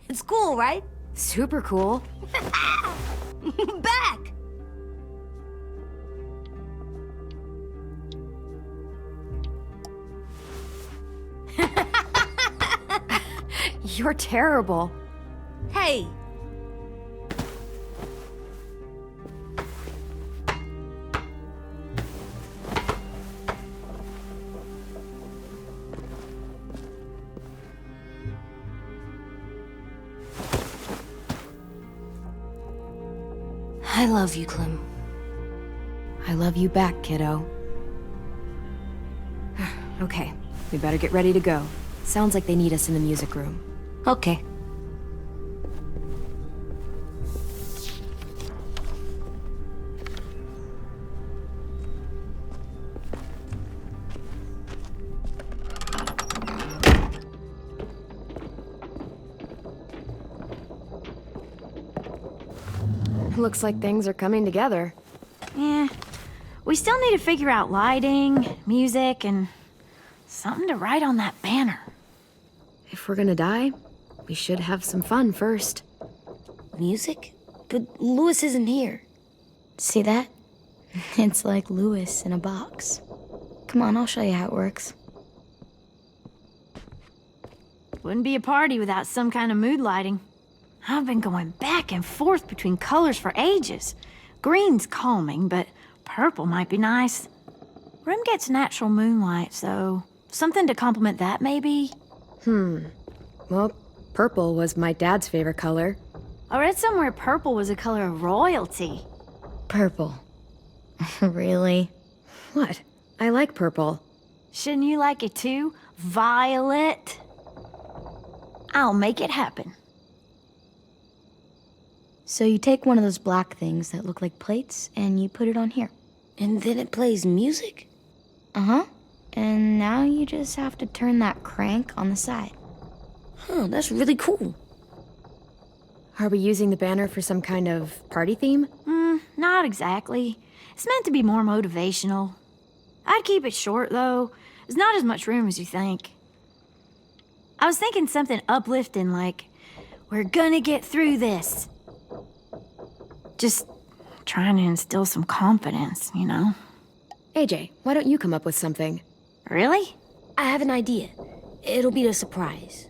S4: It's cool, right?
S1: Super cool.
S4: Back!
S1: You're terrible.
S4: Hey! I love you, Clem.
S1: I love you back, kiddo. Okay, we better get ready to go. Sounds like they need us in the music room.
S4: Okay.
S1: Looks like things are coming together.
S9: Yeah. We still need to figure out lighting, music, and something to write on that banner.
S1: If we're gonna die, we should have some fun first.
S4: Music? But Louis isn't here.
S3: See that? It's like Louis in a box. Come on, I'll show you how it works.
S9: Wouldn't be a party without some kind of mood lighting. I've been going back and forth between colors for ages. Green's calming, but purple might be nice. Room gets natural moonlight, so something to complement that, maybe?
S1: Well, purple was my dad's favorite color.
S9: I read somewhere purple was a color of royalty.
S3: Purple. Really?
S1: What? I like purple.
S9: Shouldn't you like it too, Violet? I'll make it happen.
S3: So you take one of those black things that look like plates and you put it on here.
S4: And then it plays music?
S3: Uh-huh. And now you just have to turn that crank on the side.
S4: Huh, that's really cool.
S1: Are we using the banner for some kind of party theme?
S9: Not exactly. It's meant to be more motivational. I'd keep it short, though. There's not as much room as you think. I was thinking something uplifting like, we're gonna get through this. Just trying to instill some confidence, you know?
S1: AJ, why don't you come up with something?
S9: Really?
S4: I have an idea. It'll be a surprise.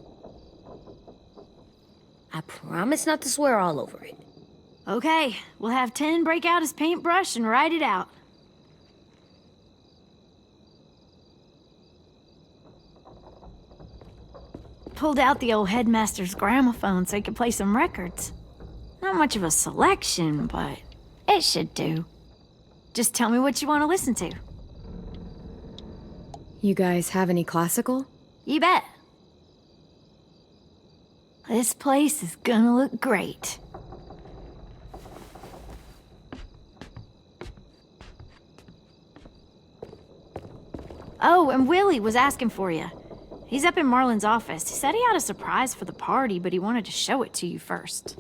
S4: I promise not to swear all over it.
S9: Okay, we'll have 10 break out his paintbrush and write it out. Pulled out the old headmaster's gramophone so he could play some records. Not much of a selection, but it should do. Just tell me what you want to listen to.
S1: You guys have any classical?
S9: You bet. This place is gonna look great. Oh, and Willie was asking for you. He's up in Marlin's office. He said he had a surprise for the party, but he wanted to show it to you first.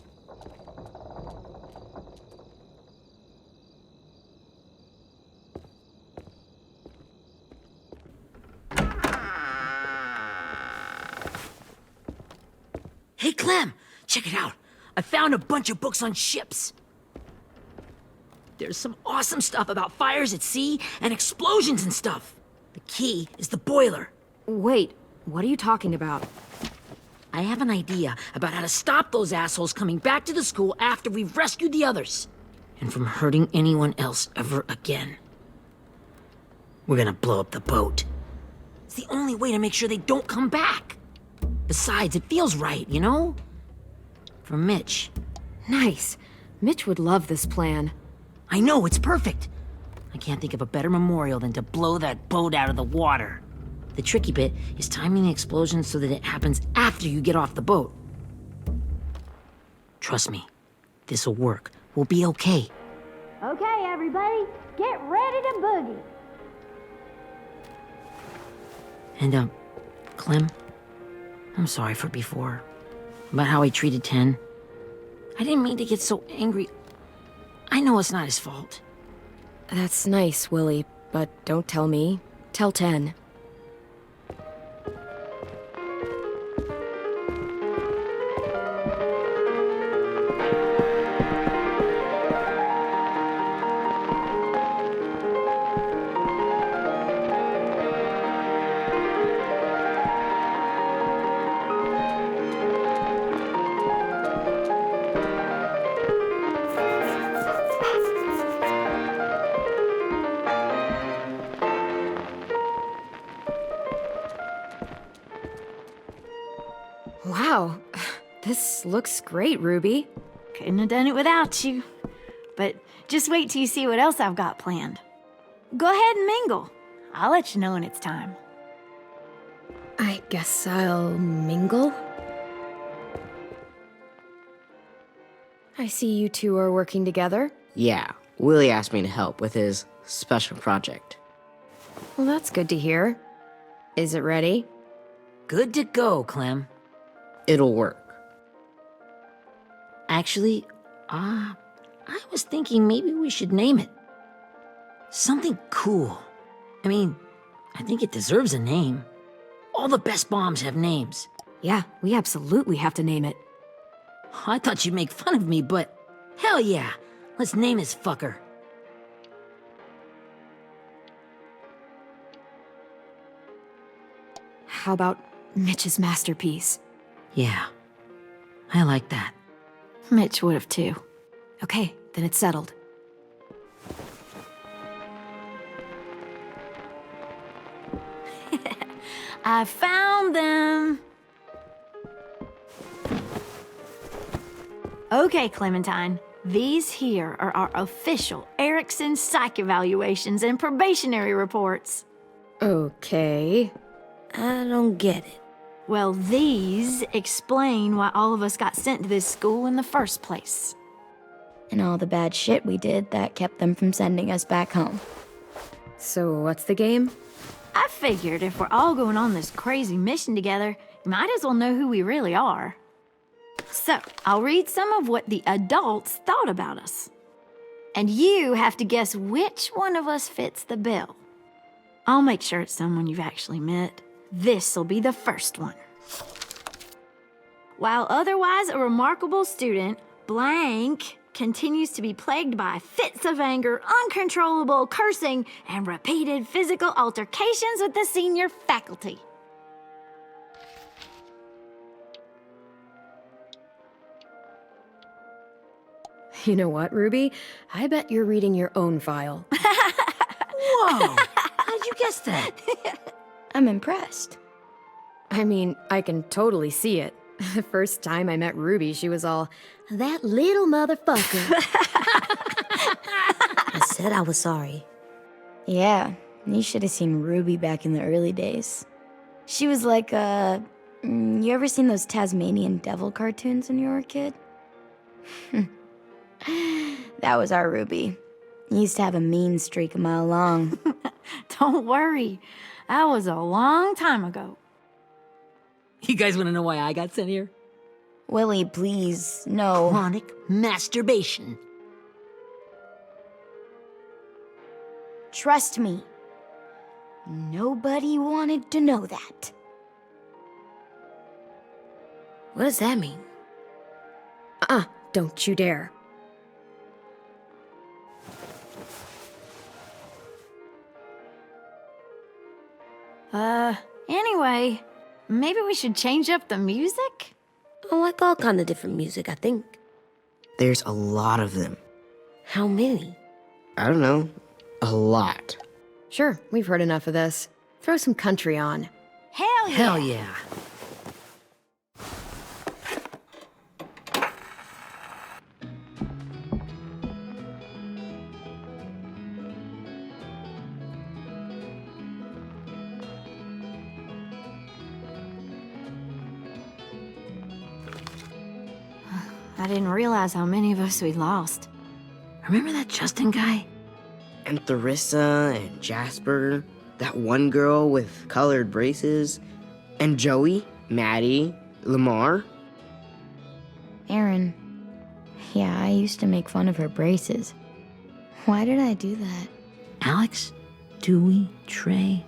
S2: Hey, Clem, check it out. I found a bunch of books on ships. There's some awesome stuff about fires at sea and explosions and stuff. The key is the boiler.
S1: Wait, what are you talking about?
S2: I have an idea about how to stop those assholes coming back to the school after we've rescued the others. And from hurting anyone else ever again. We're gonna blow up the boat. It's the only way to make sure they don't come back. Besides, it feels right, you know? For Mitch.
S1: Nice. Mitch would love this plan.
S2: I know, it's perfect. I can't think of a better memorial than to blow that boat out of the water. The tricky bit is timing the explosion so that it happens after you get off the boat. Trust me, this'll work. We'll be okay.
S9: Okay, everybody, get ready to boogie.
S2: And, Clem, I'm sorry for before. About how I treated Ten. I didn't mean to get so angry. I know it's not his fault.
S1: That's nice, Willie, but don't tell me. Tell 10. Wow, this looks great, Ruby.
S9: Couldn't have done it without you. But just wait till you see what else I've got planned. Go ahead and mingle. I'll let you know when it's time.
S1: I guess I'll mingle? I see you two are working together.
S10: Yeah, Willie asked me to help with his special project.
S1: Well, that's good to hear. Is it ready?
S2: Good to go, Clem.
S10: It'll work.
S2: Actually, I was thinking maybe we should name it. Something cool. I mean, I think it deserves a name. All the best bombs have names.
S1: Yeah, we absolutely have to name it.
S2: I thought you'd make fun of me, but hell yeah. Let's name this fucker.
S1: How about Mitch's masterpiece?
S2: Yeah, I like that.
S9: Mitch would have too.
S1: Okay, then it's settled.
S9: I found them. Okay, Clementine. These here are our official Erikson psych evaluations and probationary reports.
S1: Okay.
S4: I don't get it.
S9: Well, these explain why all of us got sent to this school in the first place.
S3: And all the bad shit we did that kept them from sending us back home.
S1: So what's the game?
S9: I figured if we're all going on this crazy mission together, you might as well know who we really are. So, I'll read some of what the adults thought about us. And you have to guess which one of us fits the bill. I'll make sure it's someone you've actually met. This'll be the first one. While otherwise a remarkable student, blank continues to be plagued by fits of anger, uncontrollable cursing, and repeated physical altercations with the senior faculty.
S1: You know what, Ruby? I bet you're reading your own file.
S2: Whoa! How'd you guess that?
S3: I'm impressed.
S1: I mean, I can totally see it. The first time I met Ruby, she was all, "That little motherfucker."
S4: I said I was sorry.
S3: Yeah, you should have seen Ruby back in the early days. She was like, you ever seen those Tasmanian devil cartoons when you were a kid? That was our Ruby. He used to have a mean streak a mile long.
S9: Don't worry, that was a long time ago.
S2: You guys want to know why I got sent here?
S3: Willie, please, no.
S2: Chronic masturbation.
S3: Trust me. Nobody wanted to know that.
S4: What does that mean?
S1: Don't you dare.
S9: Anyway, maybe we should change up the music?
S4: I like all kind of different music, I think.
S10: There's a lot of them.
S4: How many?
S10: I don't know. A lot.
S1: Sure, we've heard enough of this. Throw some country on.
S9: Hell yeah!
S2: Hell yeah.
S9: I didn't realize how many of us we'd lost.
S2: Remember that Justin guy?
S10: And Theresa and Jasper. That one girl with colored braces. And Joey, Maddie, Lamar.
S3: Aaron. Yeah, I used to make fun of her braces. Why did I do that?
S2: Alex, Dewey, Trey,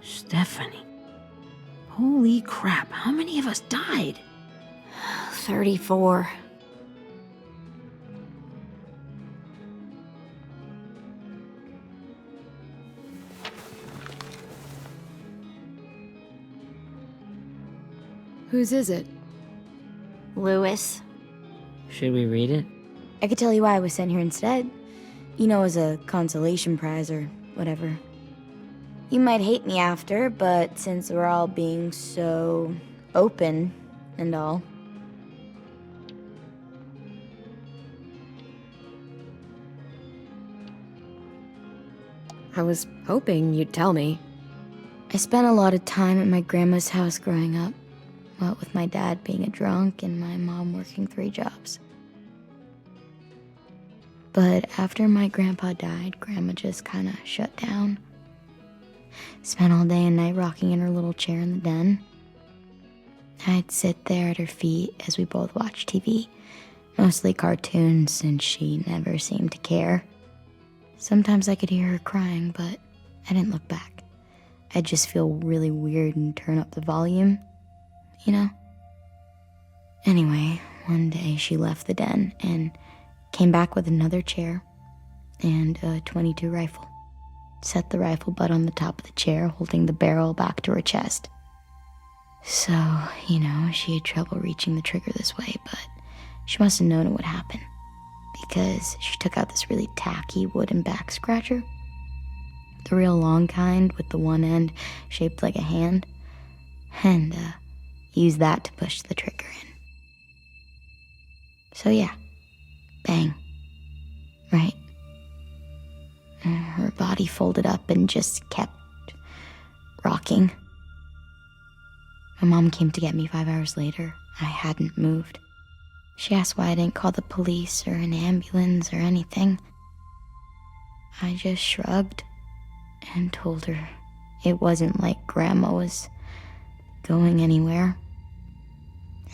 S2: Stephanie. Holy crap, how many of us died?
S9: 34.
S1: Whose is it?
S9: Lewis.
S2: Should we read it?
S3: I could tell you why I was sent here instead. You know, as a consolation prize or whatever. You might hate me after, but since we're all being so open and all.
S1: I was hoping you'd tell me.
S3: I spent a lot of time at my grandma's house growing up. What with my dad being a drunk and my mom working 3 jobs. But after my grandpa died, Grandma just kind of shut down. Spent all day and night rocking in her little chair in the den. I'd sit there at her feet as we both watched TV. Mostly cartoons, since she never seemed to care. Sometimes I could hear her crying, but I didn't look back. I'd just feel really weird and turn up the volume, you know? Anyway, one day she left the den and came back with another chair and a .22 rifle. Set the rifle butt on the top of the chair, holding the barrel back to her chest. So, you know, she had trouble reaching the trigger this way, but she must have known it would happen, because she took out this really tacky wooden back scratcher. The real long kind with the one end shaped like a hand, and used that to push the trigger in. So yeah, Bang. Right? And her body folded up and just kept rocking. My mom came to get me 5 hours later. I hadn't moved. She asked why I didn't call the police or an ambulance or anything. I just shrugged and told her it wasn't like Grandma was going anywhere.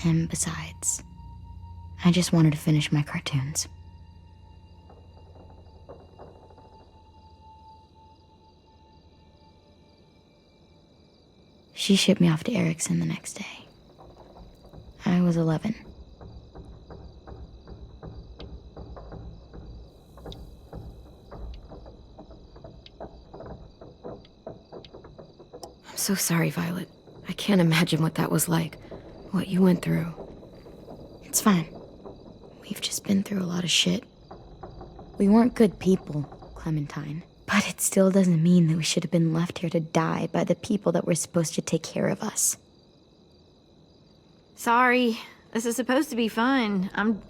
S3: And besides, I just wanted to finish my cartoons. She shipped me off to Erikson the next day. I was 11.
S1: I'm so sorry, Violet. I can't imagine what that was like. What you went through.
S3: It's fine. We've just been through a lot of shit. We weren't good people, Clementine. But it still doesn't mean that we should have been left here to die by the people that were supposed to take care of us.
S9: Sorry. This is supposed to be fun. I'm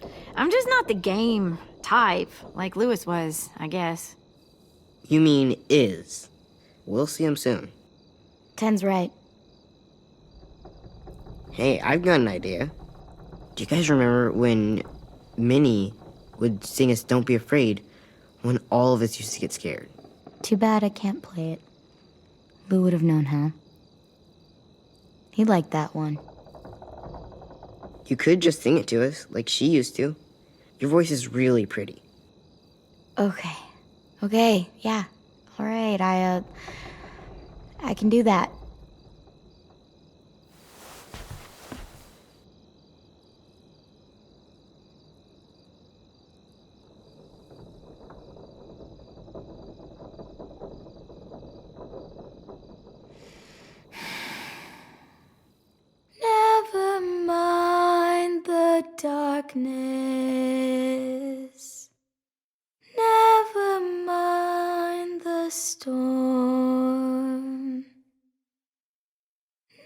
S9: just not the game type, like Lewis was, I guess.
S10: You mean is. We'll see him soon.
S3: Ten's right.
S10: Hey, I've got an idea. Do you guys remember when Minnie would sing us Don't Be Afraid when all of us used to get scared?
S3: Too bad I can't play it. Lou would have known how. He liked that one.
S10: You could just sing it to us, like she used to. Your voice is really pretty.
S3: Okay, yeah. All right, I can do that. Never mind the darkness. Never mind the storm.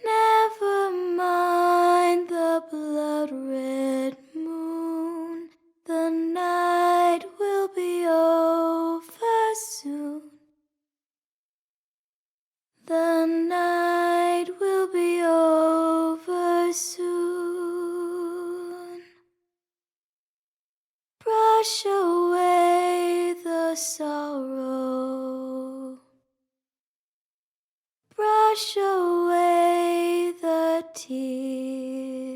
S3: Never mind the blood-red moon. The night will be over soon. The night will be over soon. Brush away the sorrow. Brush away the tears.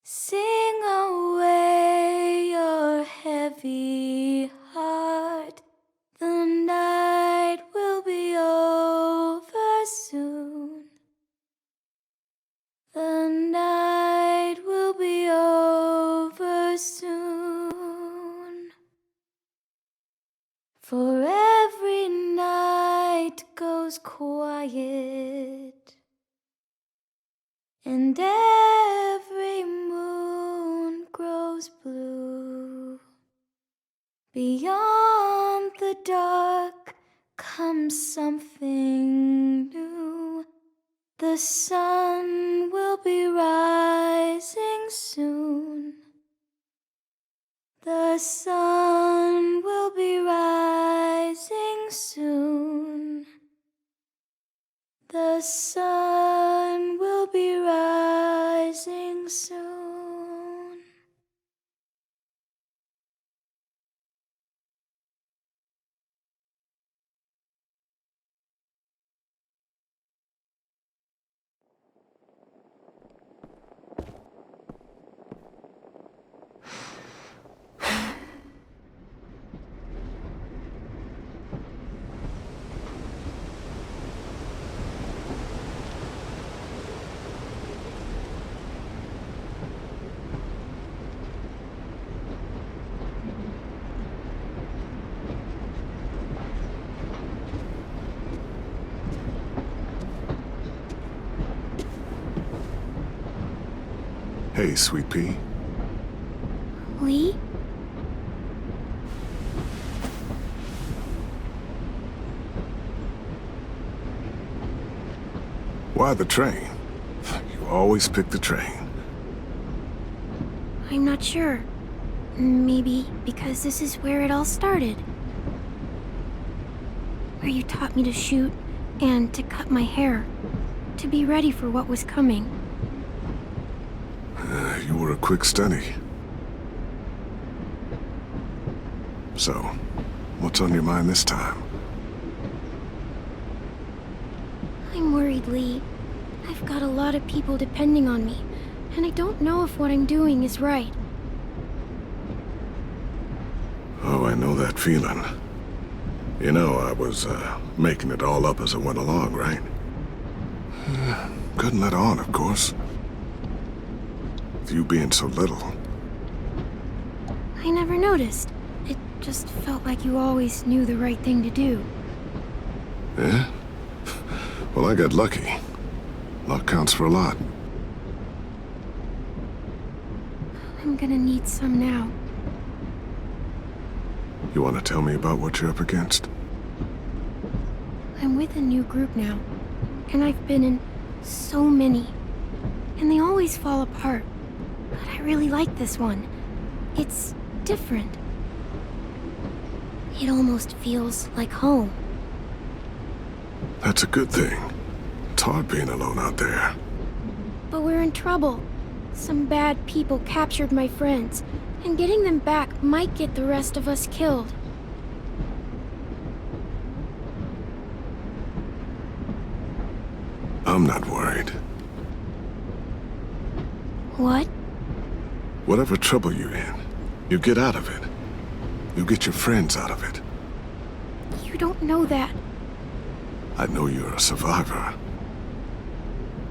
S3: Sing away your heavy heart. The night will be over soon. The night will be over soon. For every night goes quiet, and every moon grows blue. Beyond the dark comes something new. The sun will be rising soon. The sun will be rising soon. The sun will be rising soon.
S11: Hey, Sweet Pea.
S3: Lee?
S11: Why the train? You always pick the train.
S1: I'm not sure.
S3: Maybe because this is where it all started. Where you taught me to shoot and to cut my hair. To be ready for what was coming.
S11: You were a quick study. So, what's on your mind this time?
S3: I'm worried, Lee. I've got a lot of people depending on me, and I don't know if what I'm doing is right.
S11: Oh, I know that feeling. You know, I was, making it all up as I went along, right? Couldn't let on, of course. With you being so little.
S3: I never noticed. It just felt like you always knew the right thing to do.
S11: Yeah? Well, I got lucky. Luck counts for a lot.
S3: I'm gonna need some now.
S11: You want to tell me about what you're up against?
S3: I'm with a new group now, and I've been in so many, and they always fall apart. But I really like this one. It's different. It almost feels like home.
S11: That's a good thing. It's hard being alone out there.
S3: But we're in trouble. Some bad people captured my friends, and getting them back might get the rest of us killed.
S11: I'm not worried.
S3: What?
S11: Whatever trouble you're in, you get out of it. You get your friends out of it.
S3: You don't know that.
S11: I know you're a survivor.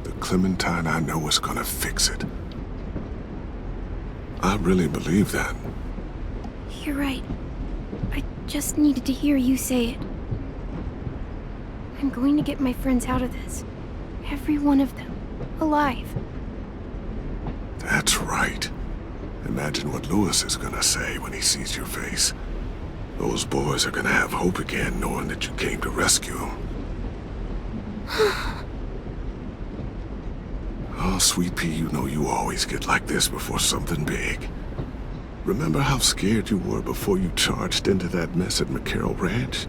S11: The Clementine I know is gonna fix it. I really believe that.
S3: You're right. I just needed to hear you say it. I'm going to get my friends out of this. Every one of them. Alive.
S11: That's right. Imagine what Lewis is gonna say when he sees your face. Those boys are gonna have hope again, knowing that you came to rescue them. Oh, Sweet Pea, you know you always get like this before something big. Remember how scared you were before you charged into that mess at McCarroll Ranch?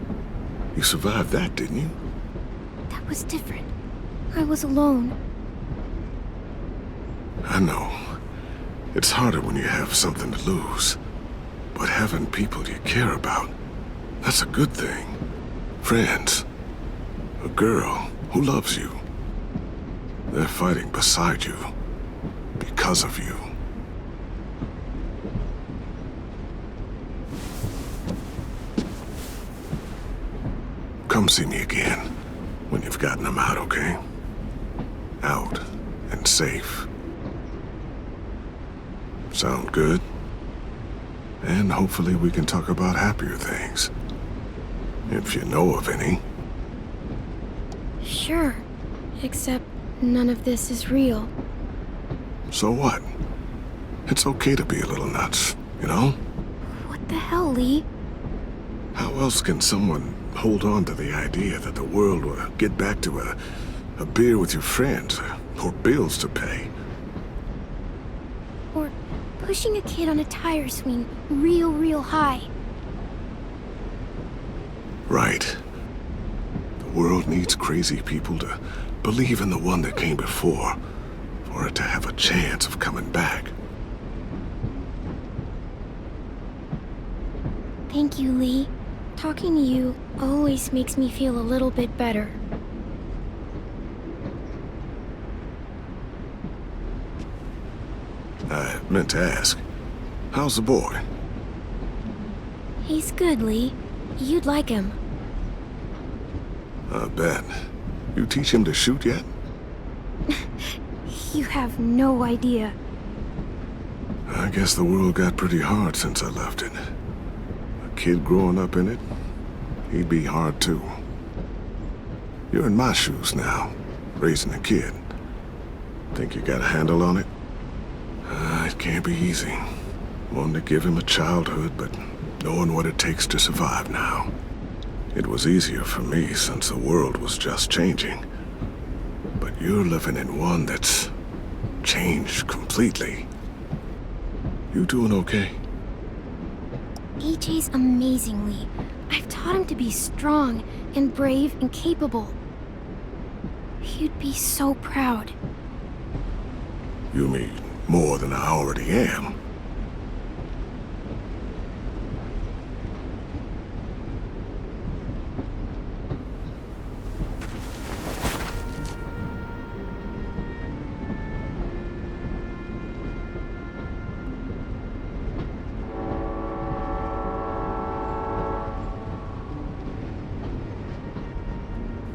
S11: You survived that, didn't you?
S3: That was different. I was alone.
S11: I know. It's harder when you have something to lose. But having people you care about, that's a good thing. Friends. A girl who loves you. They're fighting beside you. Because of you. Come see me again when you've gotten them out, okay? Out and safe. Sound good? And hopefully we can talk about happier things. If you know of any.
S3: Sure. Except none of this is real.
S11: So what? It's okay to be a little nuts, you know?
S3: What the hell, Lee?
S11: How else can someone hold on to the idea that the world will get back to a beer with your friends, or bills to pay?
S3: Or pushing a kid on a tire swing real high.
S11: Right. The world needs crazy people to believe in the one that came before, for it to have a chance of coming back.
S3: Thank you, Lee. Talking to you always makes me feel a little bit better.
S11: I meant to ask, how's the boy?
S3: He's good, Lee. You'd like him.
S11: I bet. You teach him to shoot yet?
S3: You have no idea.
S11: I guess the world got pretty hard since I left it. A kid growing up in it, he'd be hard too. You're in my shoes now, raising a kid. Think you got a handle on it? It can't be easy. Wanting to give him a childhood, but knowing what it takes to survive now. It was easier for me since the world was just changing. But you're living in one that's changed completely. You doing okay?
S3: AJ's amazingly. I've taught him to be strong and brave and capable. He'd be so proud.
S11: You mean more than I already am?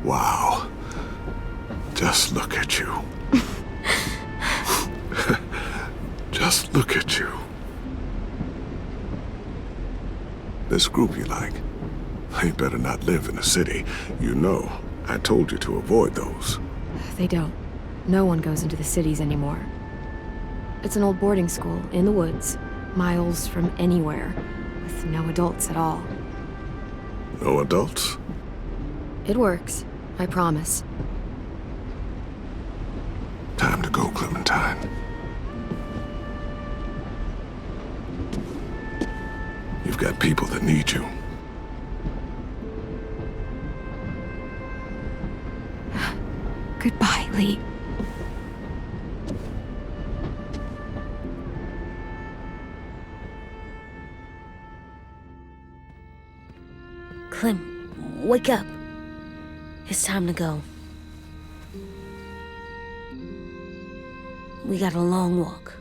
S11: Wow. Just look at you. Just look at you. This group you like, they better not live in the city. You know, I told you to avoid those.
S1: They don't. No one goes into the cities anymore. It's an old boarding school in the woods, miles from anywhere, with no adults at all.
S11: No adults?
S1: It works, I promise.
S11: Time to go, Clementine. You've got people that need you.
S1: Goodbye, Lee.
S4: Clem, wake up. It's time to go. We got a long walk.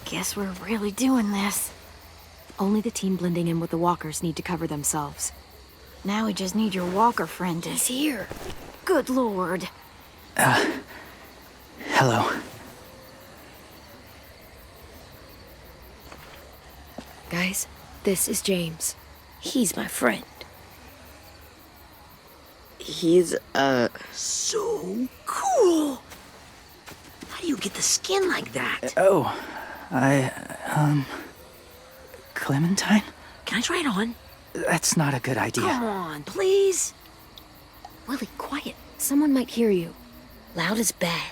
S9: Guess we're really doing this.
S1: Only the team blending in with the walkers need to cover themselves.
S9: Now we just need your walker friend to...
S3: He's here.
S9: Good lord.
S8: Hello.
S1: Guys, this is James.
S4: He's my friend.
S10: He's, so cool. How do you get the skin like that?
S8: Clementine?
S10: Can I try it on?
S8: That's not a good idea.
S10: Come on, please.
S1: Willie, quiet. Someone might hear you.
S4: Loud is bad.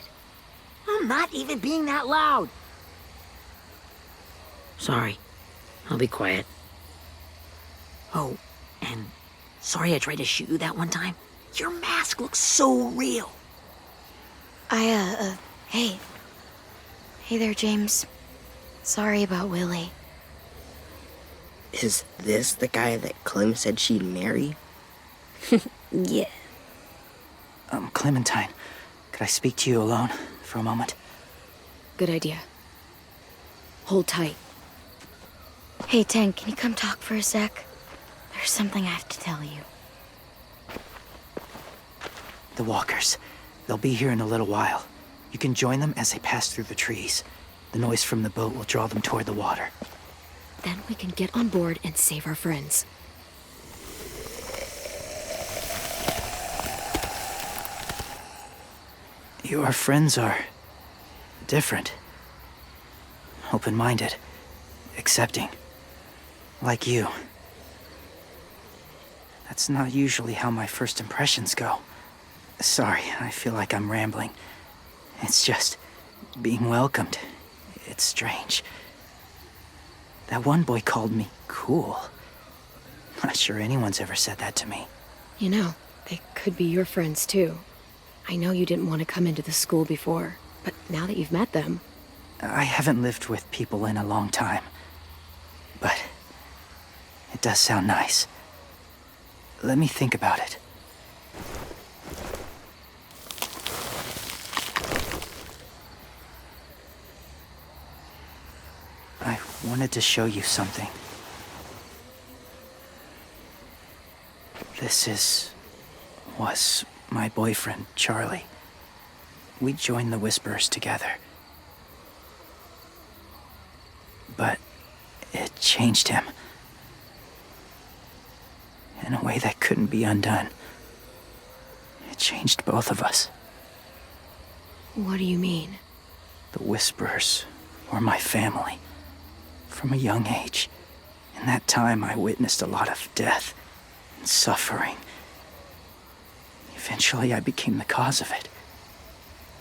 S10: I'm not even being that loud. Sorry. I'll be quiet. Oh, and sorry I tried to shoot you that one time. Your mask looks so real.
S3: Hey. Hey there, James. Sorry about Willie.
S10: Is this the guy that Clem said she'd marry?
S4: Yeah.
S8: Clementine, could I speak to you alone for a moment?
S1: Good idea. Hold tight.
S3: Hey, Tank, can you come talk for a sec? There's something I have to tell you.
S8: The walkers. They'll be here in a little while. You can join them as they pass through the trees. The noise from the boat will draw them toward the water.
S1: Then we can get on board and save our friends.
S8: Your friends are... different. Open-minded. Accepting. Like you. That's not usually how my first impressions go. Sorry, I feel like I'm rambling. It's just... being welcomed. It's strange. That one boy called me cool. Not sure anyone's ever said that to me.
S1: You know, they could be your friends too. I know you didn't want to come into the school before, but now that you've met them...
S8: I haven't lived with people in a long time. But... it does sound nice. Let me think about it. I wanted to show you something. This is was my boyfriend, Charlie. We joined the Whisperers together. But it changed him. In a way that couldn't be undone. It changed both of us.
S1: What do you mean?
S8: The Whisperers were my family. From a young age. In that time, I witnessed a lot of death and suffering. Eventually, I became the cause of it.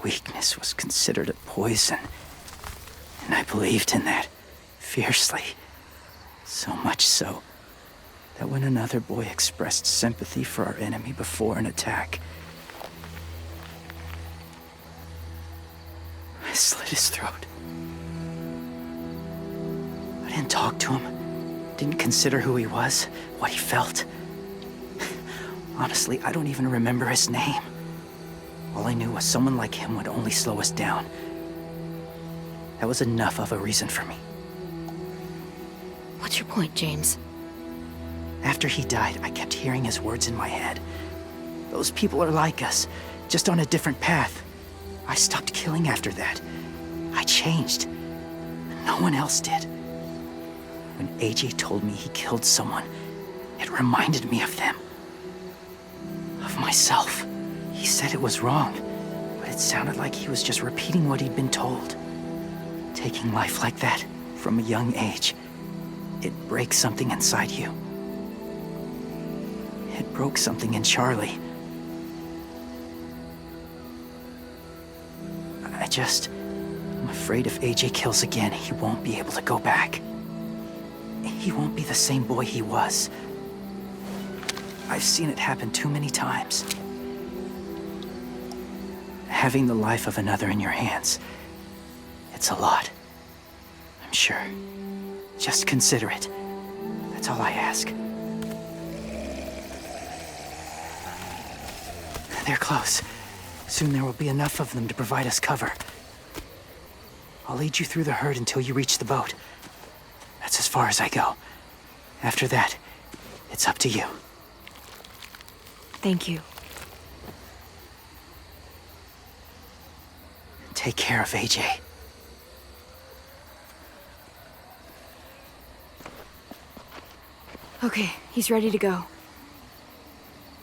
S8: Weakness was considered a poison. And I believed in that fiercely. So much so that when another boy expressed sympathy for our enemy before an attack, I slit his throat. I didn't talk to him, didn't consider who he was, what he felt. Honestly, I don't even remember his name. All I knew was someone like him would only slow us down. That was enough of a reason for me.
S1: What's your point, James?
S8: After he died, I kept hearing his words in my head. Those people are like us, just on a different path. I stopped killing after that. I changed. And no one else did. When AJ told me he killed someone, it reminded me of them. Of myself. He said it was wrong, but it sounded like he was just repeating what he'd been told. Taking life like that, from a young age, it breaks something inside you. It broke something in Charlie. I'm afraid if AJ kills again, he won't be able to go back. He won't be the same boy he was. I've seen it happen too many times. Having the life of another in your hands, it's a lot. I'm sure. Just consider it. That's all I ask. They're close. Soon there will be enough of them to provide us cover. I'll lead you through the herd until you reach the boat. That's as far as I go. After that, it's up to you.
S1: Thank you.
S8: Take care of AJ.
S1: Okay, he's ready to go.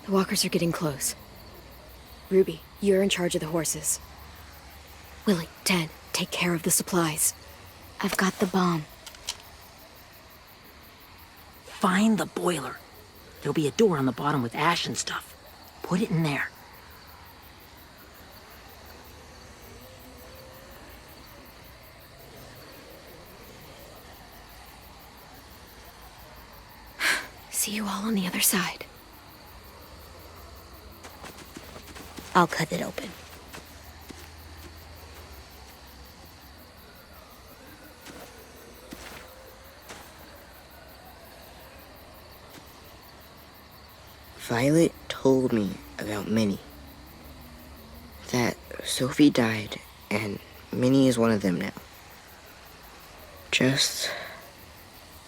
S1: The walkers are getting close. Ruby, you're in charge of the horses. Willie, Ted, take care of the supplies.
S3: I've got the bomb.
S2: Find the boiler. There'll be a door on the bottom with ash and stuff. Put it in there.
S1: See you all on the other side.
S4: I'll cut it open.
S10: Violet told me about Minnie. That Sophie died, and Minnie is one of them now. Just,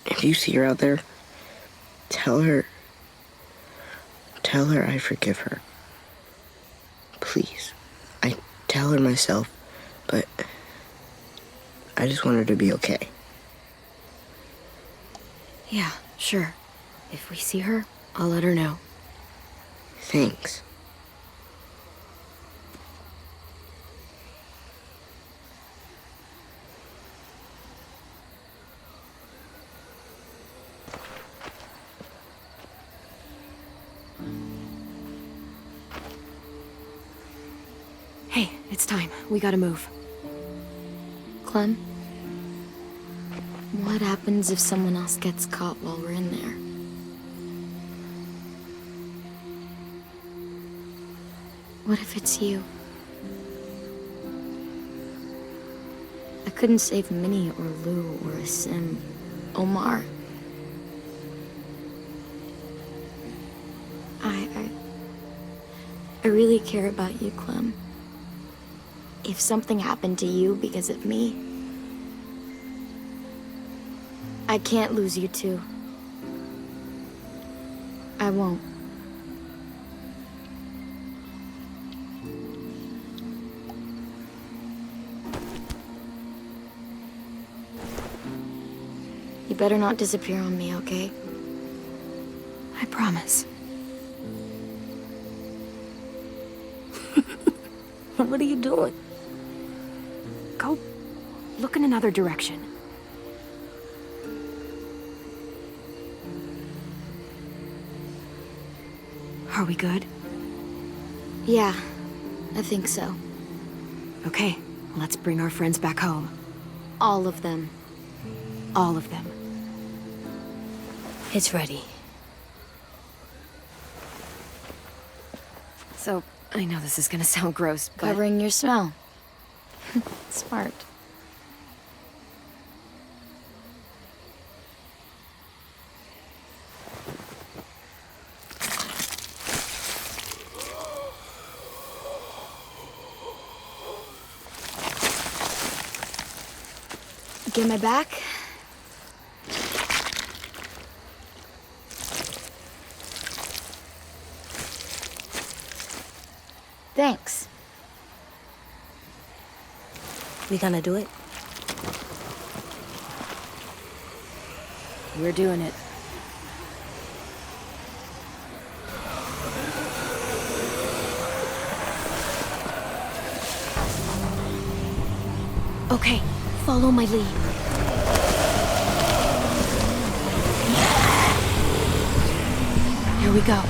S10: if you see her out there, tell her I forgive her. Please. I tell her myself, but I just want her to be okay.
S1: Yeah, sure. If we see her, I'll let her know.
S10: Thanks.
S1: Hey, it's time. We gotta move.
S3: Clem? What happens if someone else gets caught while we're in there? What if it's you? I couldn't save Minnie or Lou or Sim. Omar. I really care about you, Clem. If something happened to you because of me, I can't lose you too. I won't. better not disappear on me, okay?
S1: I promise.
S4: What are you doing?
S1: Go look in another direction. Are we good?
S3: Yeah, I think so.
S1: Okay, let's bring our friends back home.
S3: All of them.
S1: All of them.
S4: It's ready.
S1: So, I know this is gonna sound gross, but...
S3: Covering your smell. Smart. Get my back? Thanks.
S4: We gonna do it?
S1: We're doing it. Okay, follow my lead. Here we go.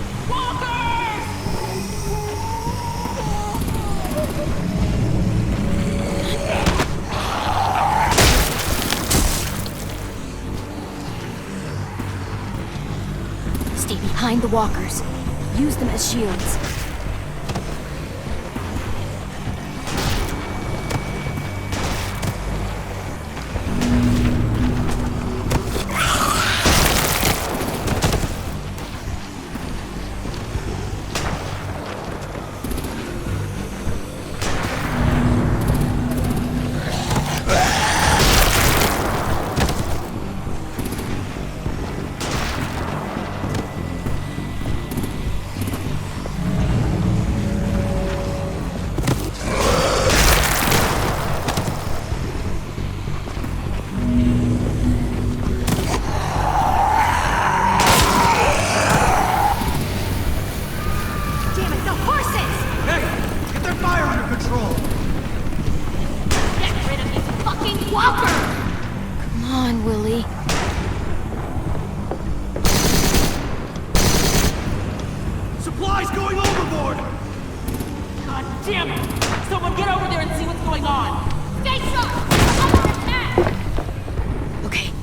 S1: Stay behind the walkers. Use them as shields.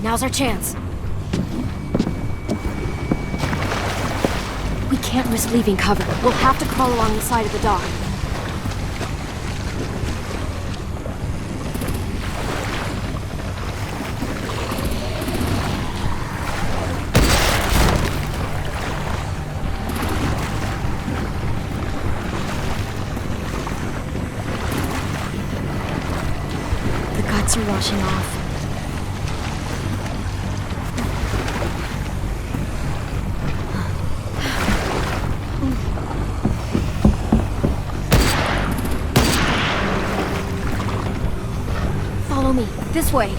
S1: Now's our chance. We can't risk leaving cover. We'll have to crawl along the side of the dock. The guts are washing off. This way.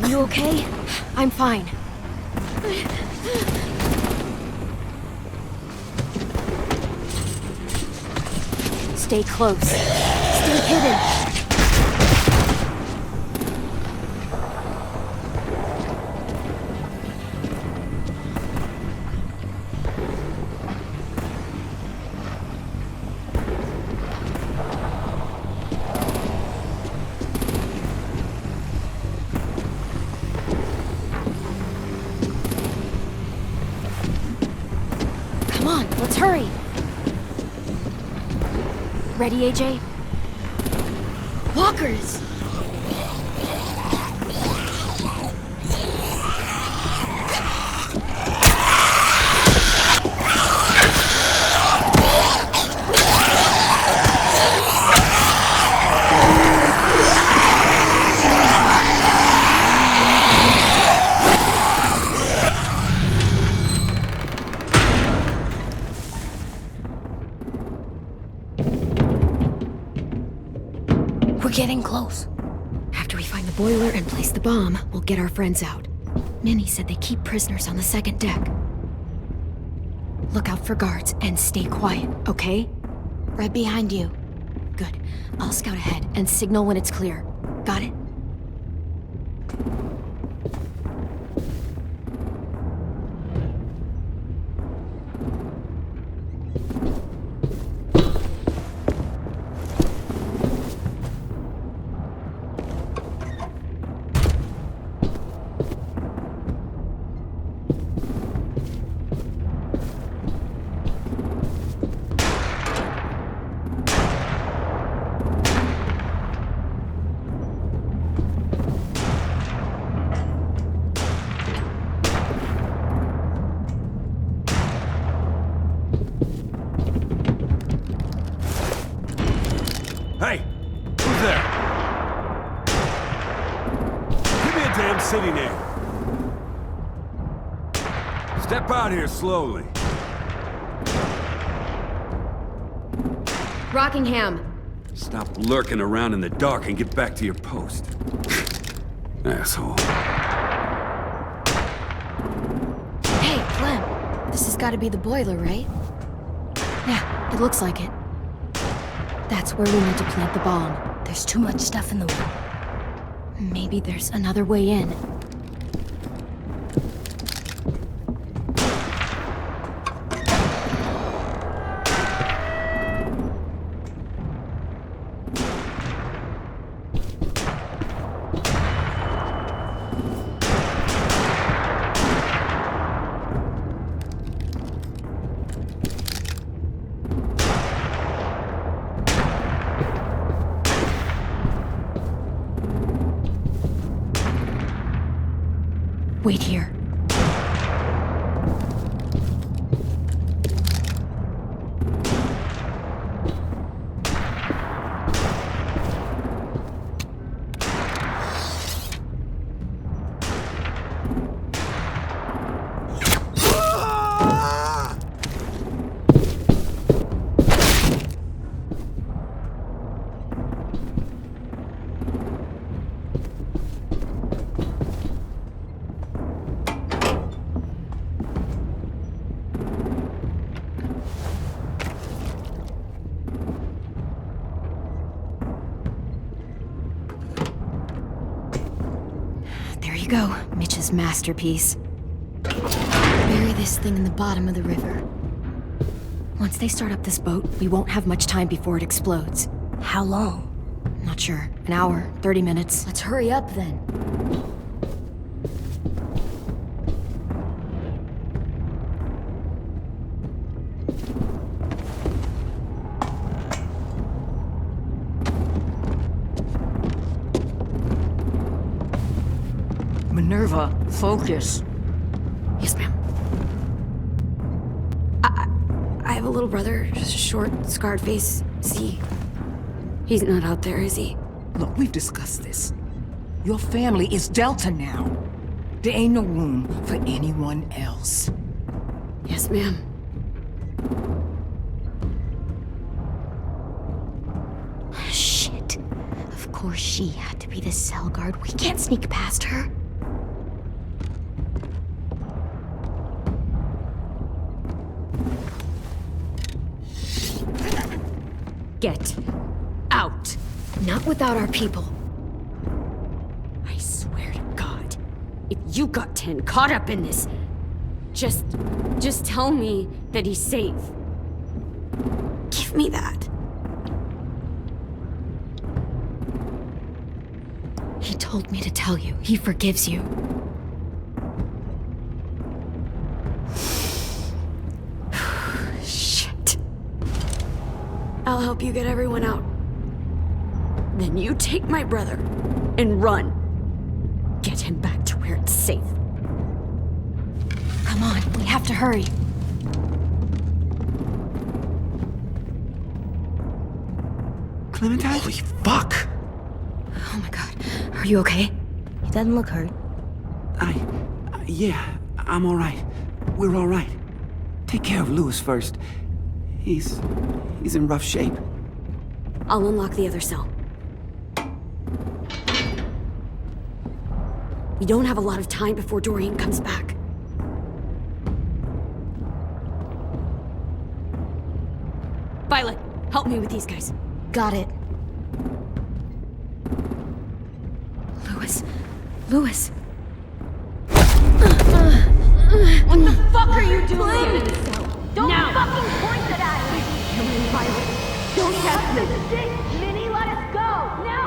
S1: You okay? I'm fine. Stay close. Stay hidden. Let's hurry! Ready, AJ? Walkers!
S4: getting close.
S1: After we find the boiler and place the bomb, we'll get our friends out. Minnie said they keep prisoners on the second deck. Look out for guards and stay quiet, okay?
S3: Right behind you.
S1: Good. I'll scout ahead and signal when it's clear. Got it?
S12: Hey! Who's there? Give me a damn city name. Step out here slowly.
S1: Rockingham.
S12: Stop lurking around in the dark and get back to your post. Asshole.
S1: Hey, Clem. This has got to be the boiler, right? Yeah, it looks like it. That's where we need to plant the bomb.
S4: There's too much stuff in the way.
S1: Maybe there's another way in. Wait here. Go, Mitch's masterpiece. Bury this thing in the bottom of the river. Once they start up this boat, we won't have much time before it explodes.
S4: How long?
S1: Not sure. An hour, 30 minutes.
S3: Let's hurry up then.
S2: Minerva, focus.
S1: Yes, ma'am. I have a little brother, short, scarred face. See? He's not out there, is he?
S2: Look, we've discussed this. Your family is Delta now. There ain't no room for anyone else.
S1: Yes, ma'am.
S3: Shit. Of course she had to be the cell guard. We can't sneak past her.
S1: Get out. Not without our people. I swear to God, if you got 10 caught up in this, just tell me that he's safe. Give me that. He told me to tell you. He forgives you. Shit. I'll help you get everyone out. Then you take my brother and run. Get him back to where it's safe. Come on, we have to hurry.
S8: Clementine?
S5: Holy fuck!
S1: Oh my God. Are you okay?
S4: He doesn't look hurt.
S13: Yeah, I'm all right. We're all right. Take care of Louis first. He's in rough shape.
S1: I'll unlock the other cell.
S7: We don't have a lot of time before Dorian comes back. Violet, help me with these guys.
S3: Got it.
S1: Louis. Louis.
S7: What the fuck are you doing? Don't fucking point it at me! Come in, Violet. Don't test me. Minnie, let us go! Now!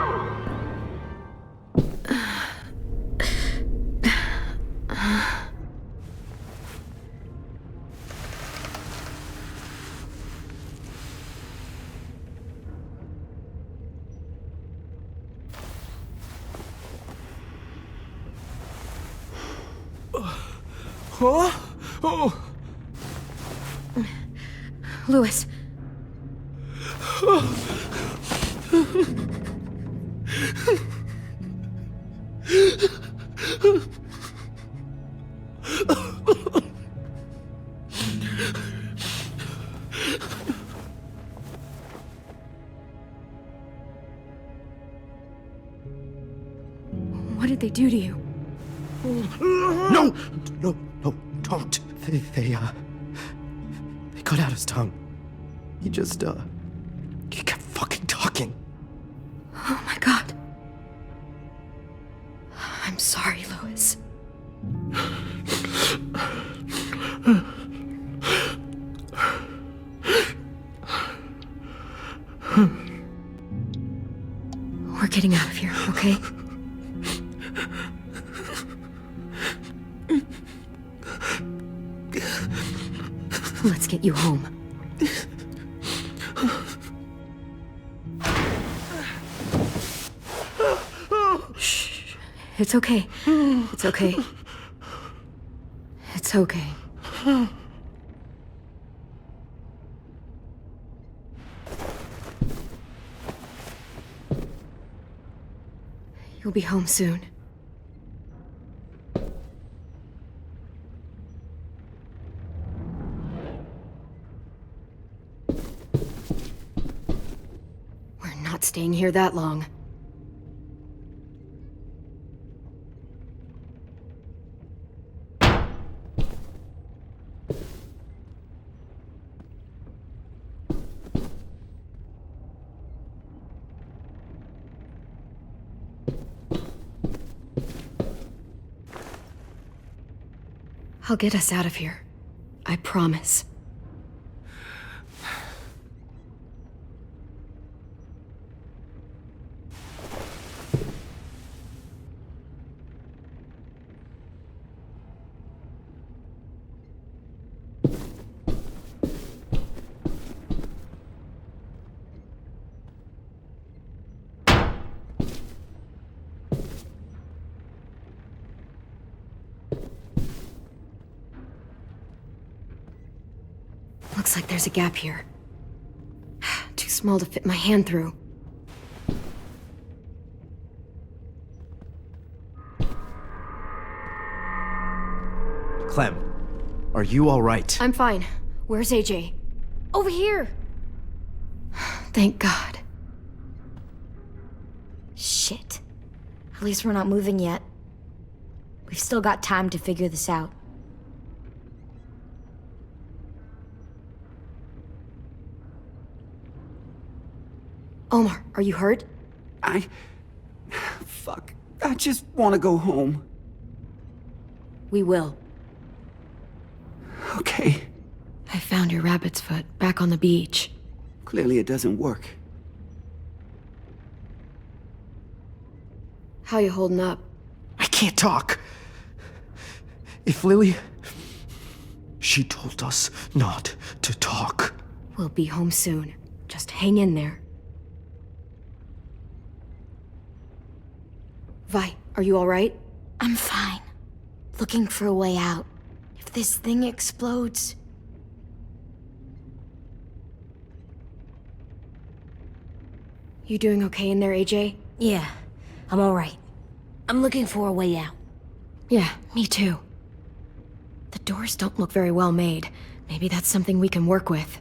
S6: Huh? Oh.
S1: Louis. What did they do to you?
S14: No! No, no, don't. They cut out his tongue. He just, he kept fucking talking.
S1: Oh my god. I'm sorry, Louis. We're getting out of here, okay? Let's get you home. Shh. It's okay. It's okay. It's okay. You'll be home soon. Not staying here that long. I'll get us out of here. I promise. Looks like there's a gap here. Too small to fit my hand through.
S14: Clem, are you all right?
S1: I'm fine. Where's AJ?
S3: Over here!
S1: Thank God.
S3: Shit. At least we're not moving yet. We've still got time to figure this out.
S1: Omar, are you hurt?
S13: Fuck. I just want to go home.
S1: We will.
S13: Okay.
S1: I found your rabbit's foot back on the beach.
S13: Clearly it doesn't work.
S1: How you holding up?
S14: I can't talk. If Lily... She told us not to talk.
S1: We'll be home soon. Just hang in there. Vi, are you alright?
S3: I'm fine. Looking for a way out. If this thing explodes...
S1: You doing okay in there, AJ?
S4: Yeah, I'm alright. I'm looking for a way out.
S1: Yeah, me too. The doors don't look very well made. Maybe that's something we can work with.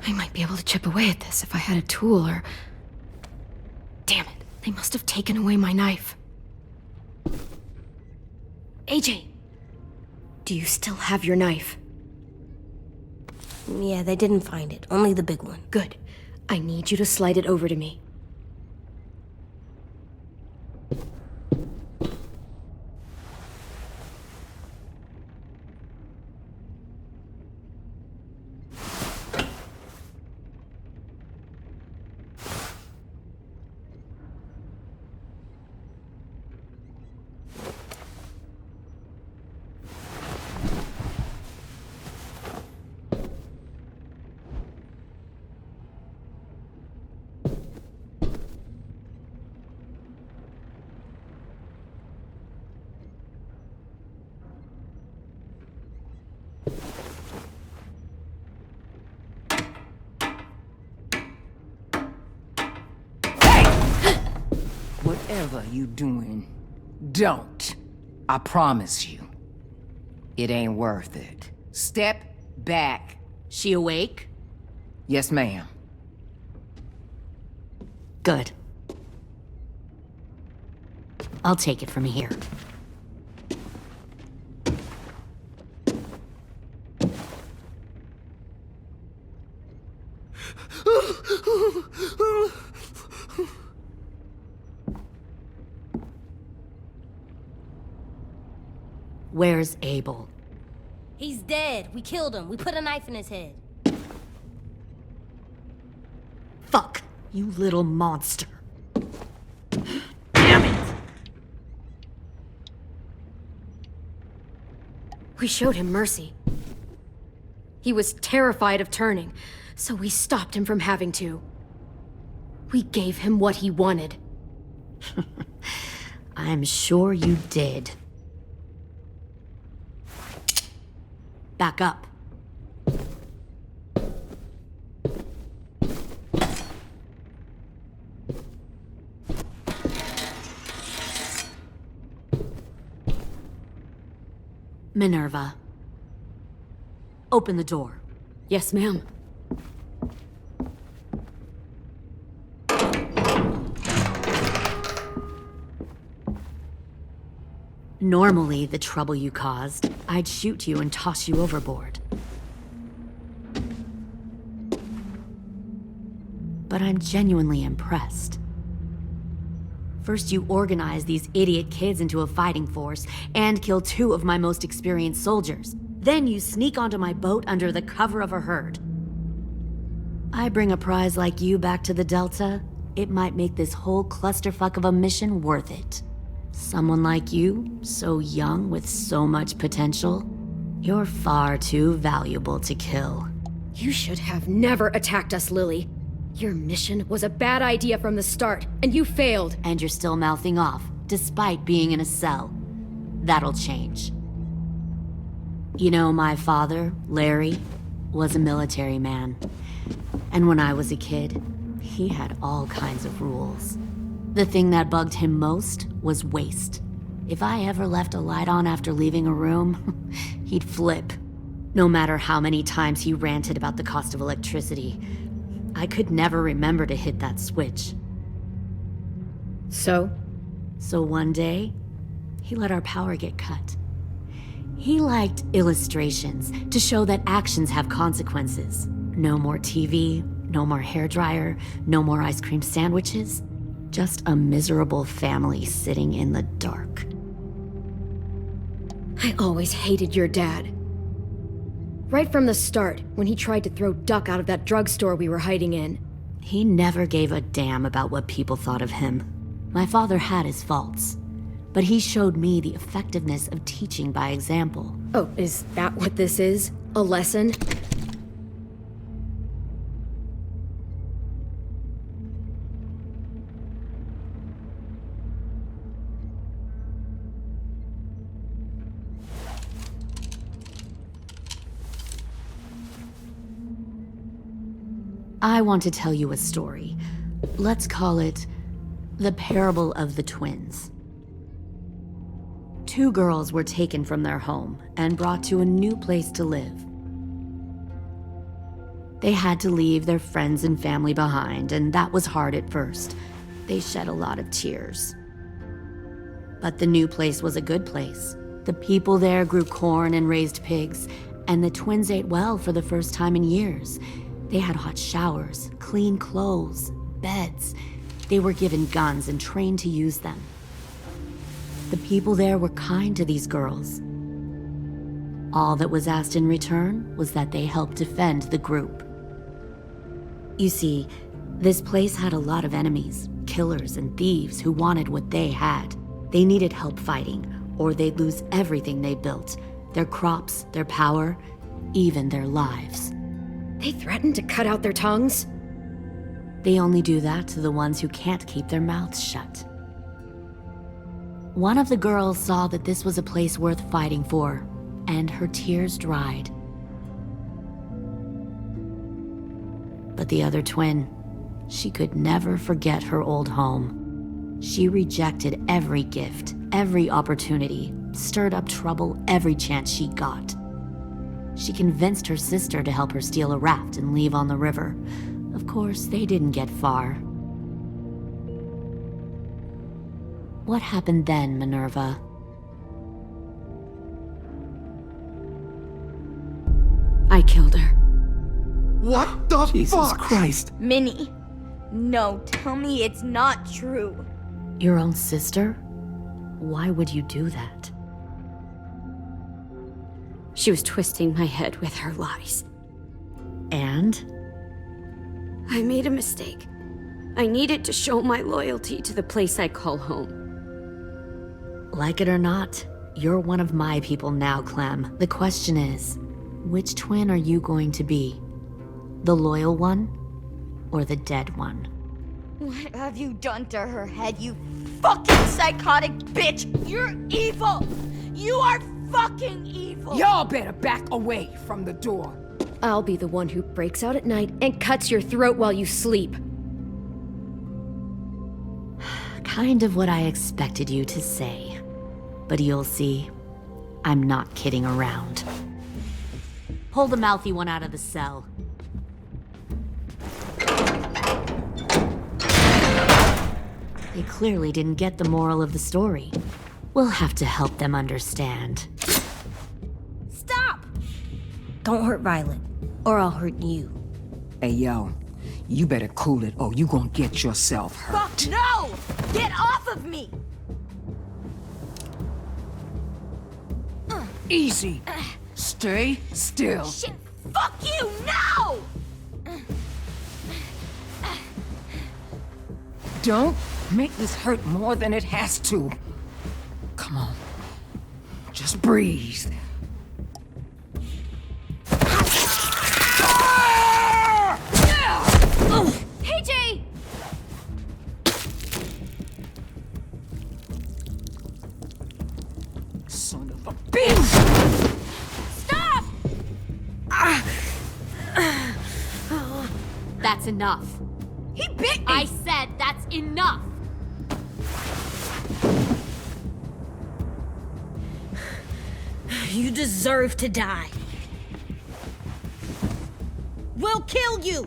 S1: I might be able to chip away at this if I had a tool or... Damn it, they must have taken away my knife. AJ, do you still have your knife?
S4: Yeah, they didn't find it. Only the big one.
S1: Good. I need you to slide it over to me.
S2: Whatever you doing, don't. I promise you. It ain't worth it. Step back.
S1: She awake?
S2: Yes, ma'am.
S1: Good. I'll take it from here. Where's Abel?
S4: He's dead. We killed him. We put a knife in his head.
S1: Fuck, you little monster. Damn it! We showed him mercy. He was terrified of turning, so we stopped him from having to. We gave him what he wanted. I'm sure you did. Back up. Minerva. Open the door. Yes, ma'am. Normally, the trouble you caused, I'd shoot you and toss you overboard. But I'm genuinely impressed. First, you organize these idiot kids into a fighting force and kill 2 of my most experienced soldiers. Then you sneak onto my boat under the cover of a herd. I bring a prize like you back to the Delta, it might make this whole clusterfuck of a mission worth it. Someone like you, so young with so much potential, you're far too valuable to kill. You should have never attacked us, Lily. Your mission was a bad idea from the start, and you failed. And you're still mouthing off, despite being in a cell. That'll change. You know, my father, Larry, was a military man. And when I was a kid, he had all kinds of rules. The thing that bugged him most was waste. If I ever left a light on after leaving a room, he'd flip. No matter how many times he ranted about the cost of electricity, I could never remember to hit that switch. So one day, he let our power get cut. He liked illustrations to show that actions have consequences. No more TV, no more hairdryer, no more ice cream sandwiches. Just a miserable family sitting in the dark. I always hated your dad. Right from the start, when he tried to throw Duck out of that drugstore we were hiding in. He never gave a damn about what people thought of him. My father had his faults, but he showed me the effectiveness of teaching by example. Oh, is that what this is? A lesson? I want to tell you a story. Let's call it The Parable of the Twins. 2 girls were taken from their home and brought to a new place to live.
S15: They had to leave their friends and family behind, and that was hard at first. They shed a lot of tears. But the new place was a good place. The people there grew corn and raised pigs, and the twins ate well for the first time in years. They had hot showers, clean clothes, beds. They were given guns and trained to use them. The people there were kind to these girls. All that was asked in return was that they help defend the group. You see, this place had a lot of enemies, killers and thieves who wanted what they had. They needed help fighting, or they'd lose everything they built. Their crops, their power, even their lives.
S1: They threatened to cut out their tongues?
S15: They only do that to the ones who can't keep their mouths shut. One of the girls saw that this was a place worth fighting for, and her tears dried. But the other twin, she could never forget her old home. She rejected every gift, every opportunity, stirred up trouble every chance she got. She convinced her sister to help her steal a raft and leave on the river. Of course, they didn't get far. What happened then, Minerva?
S1: I killed her.
S14: What the
S13: Jesus
S14: fuck?
S13: Christ.
S3: Minnie, no, tell me it's not true.
S15: Your own sister? Why would you do that?
S1: She was twisting my head with her lies.
S15: And?
S1: I made a mistake. I needed to show my loyalty to the place I call home.
S15: Like it or not, you're one of my people now, Clem. The question is, which twin are you going to be? The loyal one, or the dead one?
S3: What have you done to her head, you fucking psychotic bitch? You're evil! You are fucking evil!
S2: Y'all better back away from the door.
S1: I'll be the one who breaks out at night and cuts your throat while you sleep.
S15: Kind of what I expected you to say. But you'll see, I'm not kidding around. Pull the mouthy one out of the cell. They clearly didn't get the moral of the story. We'll have to help them understand.
S4: Stop! Don't hurt Violet, or I'll hurt you.
S2: Hey, yo. You better cool it, or you gonna get yourself hurt.
S4: Fuck no! Get off of me!
S2: Easy. Stay still.
S4: Shit, fuck you, no!
S2: Don't make this hurt more than it has to. Come on. Just breathe.
S3: Hey, Jay!
S2: Son of a bitch!
S3: Stop!
S15: That's enough.
S3: He bit me!
S15: I said that's enough!
S4: You deserve to die. We'll kill you!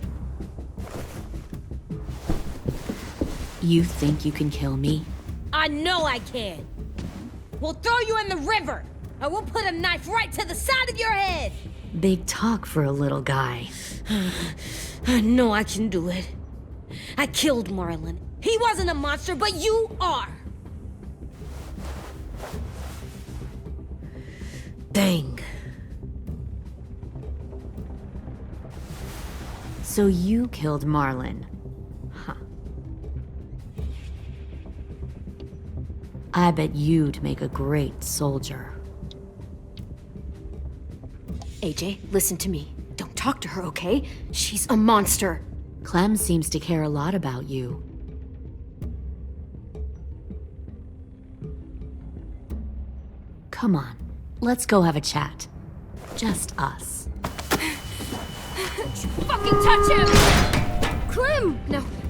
S15: You think you can kill me?
S4: I know I can. We'll throw you in the river, and we'll put a knife right to the side of your head.
S15: Big talk for a little guy.
S4: I know I can do it. I killed Marlon. He wasn't a monster, but you are. Dang.
S15: So you killed Marlon. Huh. I bet you'd make a great soldier.
S1: AJ, listen to me. Don't talk to her, okay? She's a monster.
S15: Clem seems to care a lot about you. Come on, let's go have a chat. Just us.
S3: Fucking touch him! Clem!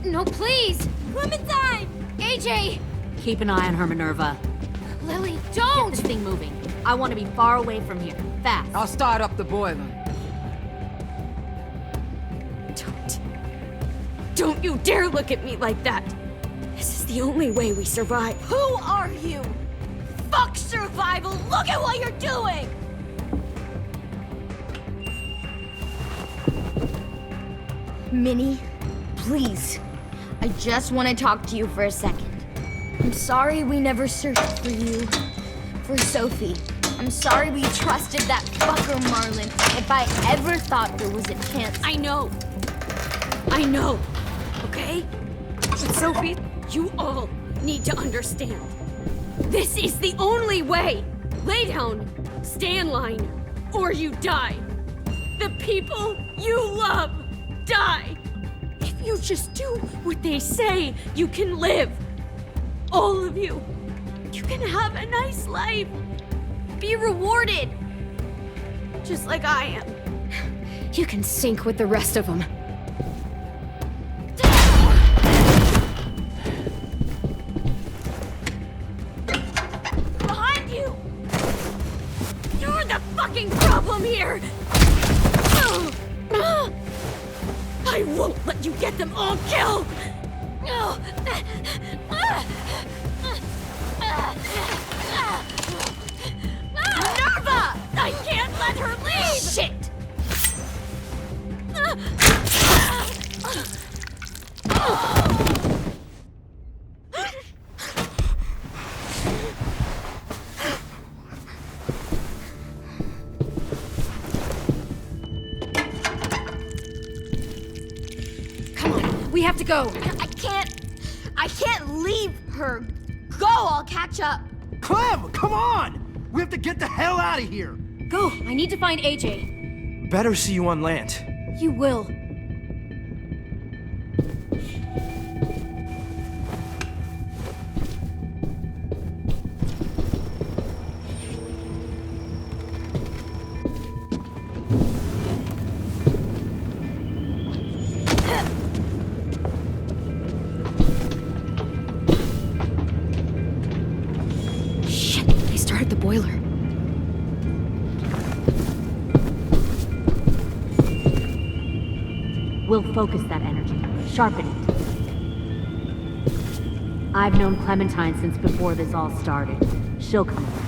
S3: No, please! Clementine! AJ!
S15: Keep an eye on her, Minerva.
S3: Lily, don't!
S15: Get this thing moving. I want to be far away from here. Fast.
S2: I'll start up the boiler.
S7: Don't you dare look at me like that! This is the only way we survive. Who are you? Fuck survival! Look at what you're doing!
S3: Minnie, please. I just want to talk to you for a second. I'm sorry we never searched for you. For Sophie. I'm sorry we trusted that fucker Marlin. If I ever thought there was a chance...
S7: I know, okay? But Sophie, you all need to understand. This is the only way! Lay down, stay in line, or you die. The people you love die. If you just do what they say, you can live. All of you. You can have a nice life. Be rewarded. Just like I am.
S1: You can sink with the rest of them.
S7: Behind you! You're the fucking problem here! I won't let you get them all killed! Minerva! I can't let her leave!
S1: Shit! Come on, we have to go.
S3: I can't leave her. Go, I'll catch up.
S14: Clem, come on! We have to get the hell out of here!
S1: Go, I need to find AJ.
S14: Better see you on land.
S1: You will. Boiler.
S15: We'll focus that energy, sharpen it. I've known Clementine since before this all started. She'll come around.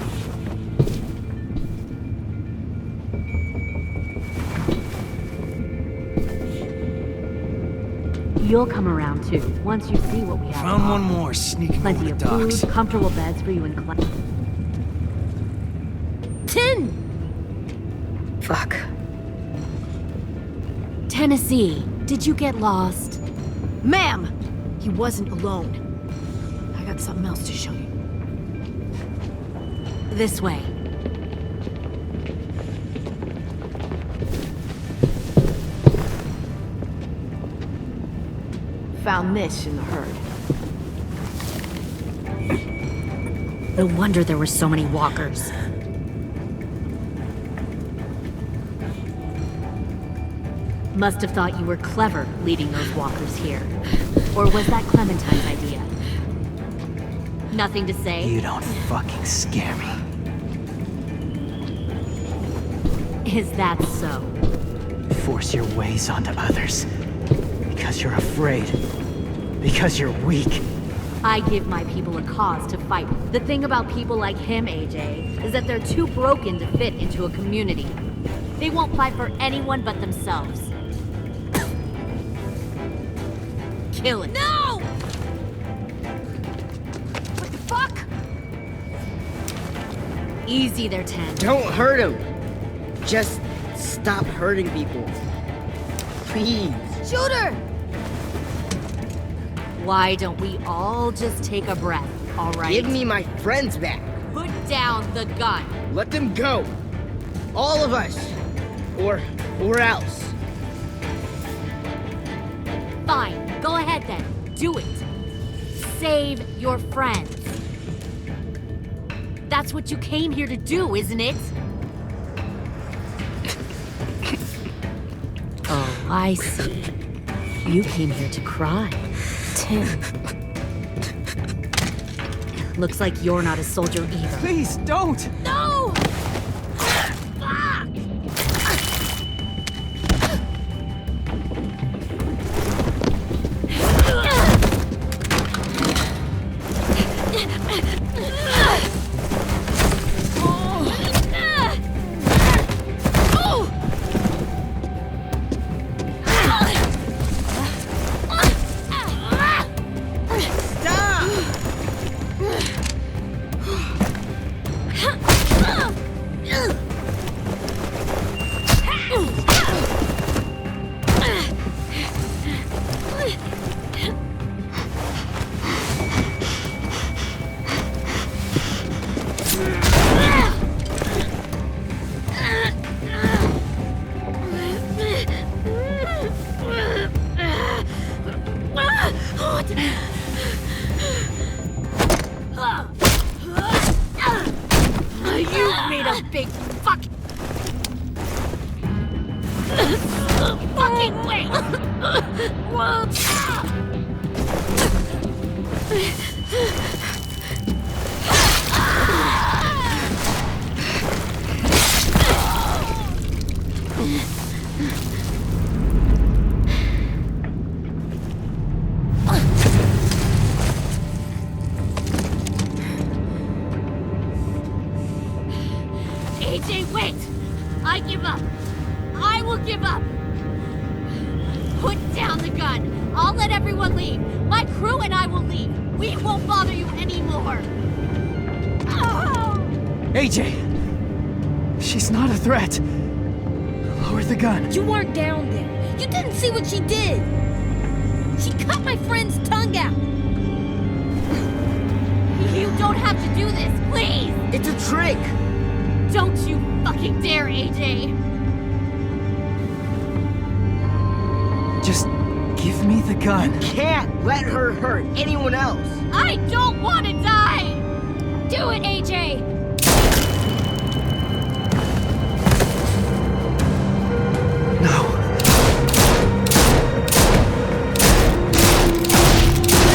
S15: You'll come around too, once you see what we have.
S14: Found one more sneaking over
S15: Plenty
S14: the
S15: of
S14: docks.
S15: food, comfortable beds for you and Clem.
S3: 10!
S1: Fuck.
S15: Tennessee, did you get lost?
S1: Ma'am! He wasn't alone. I got something else to show you.
S15: This way.
S1: Found this in the herd.
S15: No wonder there were so many walkers. Must have thought you were clever leading those walkers here. Or was that Clementine's idea? Nothing to say?
S8: You don't fucking scare me.
S15: Is that so?
S8: Force your ways onto others. Because you're afraid. Because you're weak.
S15: I give my people a cause to fight. The thing about people like him, AJ, is that they're too broken to fit into a community. They won't fight for anyone but themselves. Kill it.
S7: No! What the fuck?
S15: Easy there, 10.
S10: Don't hurt him. Just stop hurting people. Please.
S3: Shoot her!
S15: Why don't we all just take a breath, all right?
S10: Give me my friends back.
S15: Put down the gun.
S10: Let them go. All of us. Or else.
S15: Fine. Go ahead then. Do it. Save your friends. That's what you came here to do, isn't it? Oh, I see. You came here to cry.
S3: Tim.
S15: Looks like you're not a soldier either.
S14: Please, don't!
S7: No! Fuck! Fucking wait! AJ, wait! I give up. I will give up. Put down the gun. I'll let everyone leave. My crew and I will leave. We won't bother you anymore. Oh!
S8: AJ! She's not a threat. Lower the gun.
S4: You weren't down there. You didn't see what she did. She cut my friend's tongue out.
S7: You don't have to do this, please!
S10: It's a trick!
S7: Don't you fucking dare, AJ!
S8: Just give me the gun.
S10: Can't let her hurt anyone else.
S7: I don't want to die! Do it, AJ!
S8: No.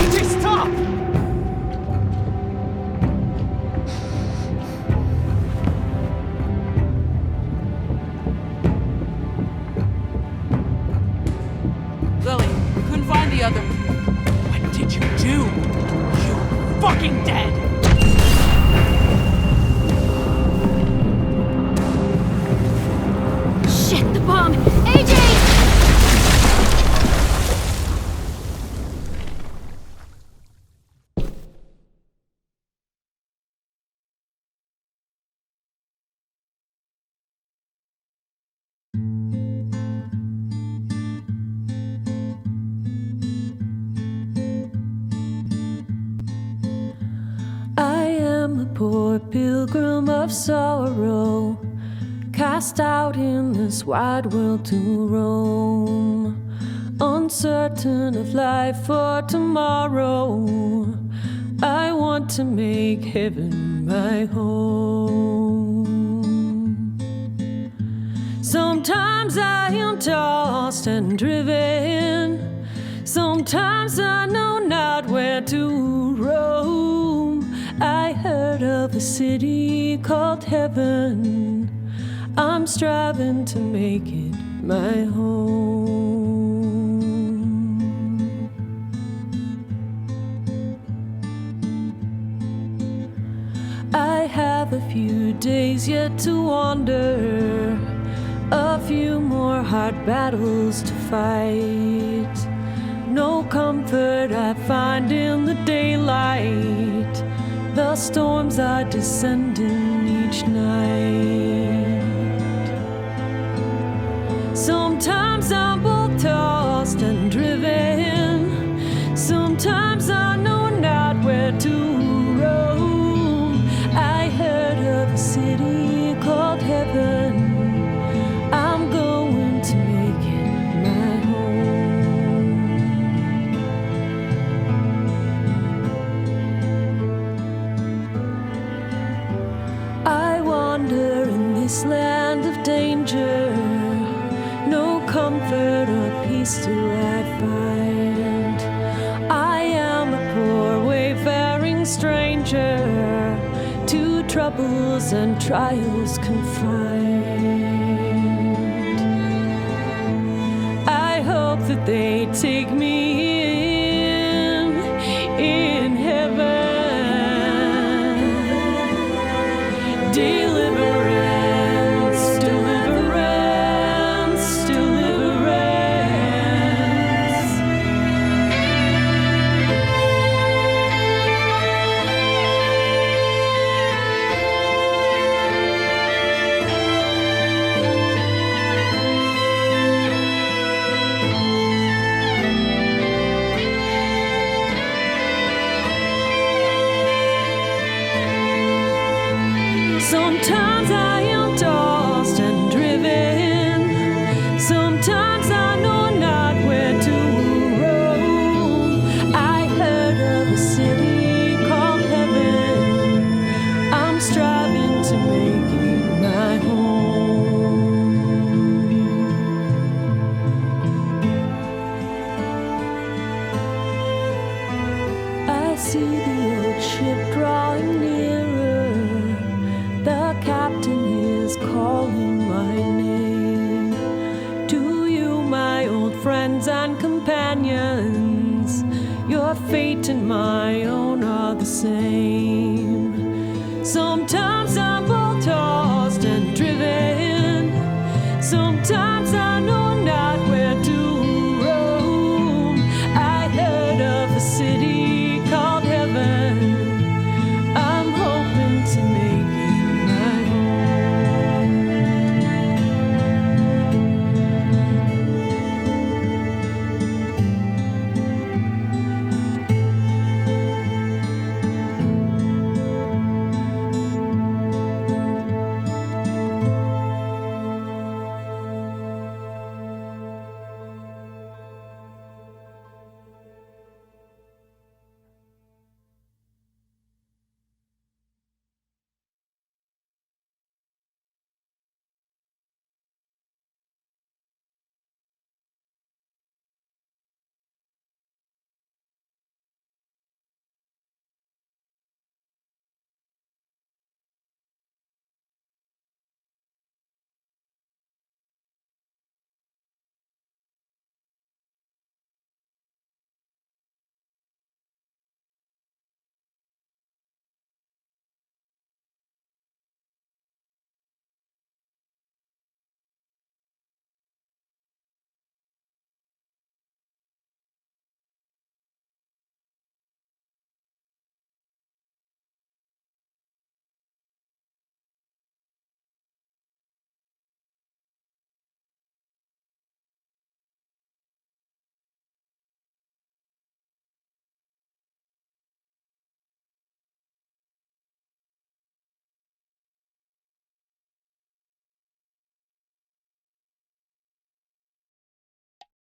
S8: AJ, stop!
S2: Lily, we couldn't find the other. What did you do? You fucking dead!
S7: Shit, the bomb! AJ!
S6: I am a poor pilgrim of sorrow, cast out in this wide world to roam, uncertain of life for tomorrow. I want to make heaven my home. Sometimes I am tossed and driven, sometimes I know not where to roam. I heard of a city called heaven, I'm striving to make it my home. I have a few days yet to wander, a few more hard battles to fight. No comfort I find in the daylight, the storms are descending each night. Sometimes I'm both tossed and driven, sometimes I know not where to roam. I heard of a city called heaven, I'm going to make it my home. I wander in this land of danger, no comfort or peace do I find. I am a poor wayfaring stranger, to troubles and trials confined. I hope that they take me in heaven. Deliverance, deliverance, deliverance. fate and my own are the same. Sometimes I'm both tossed and driven. Sometimes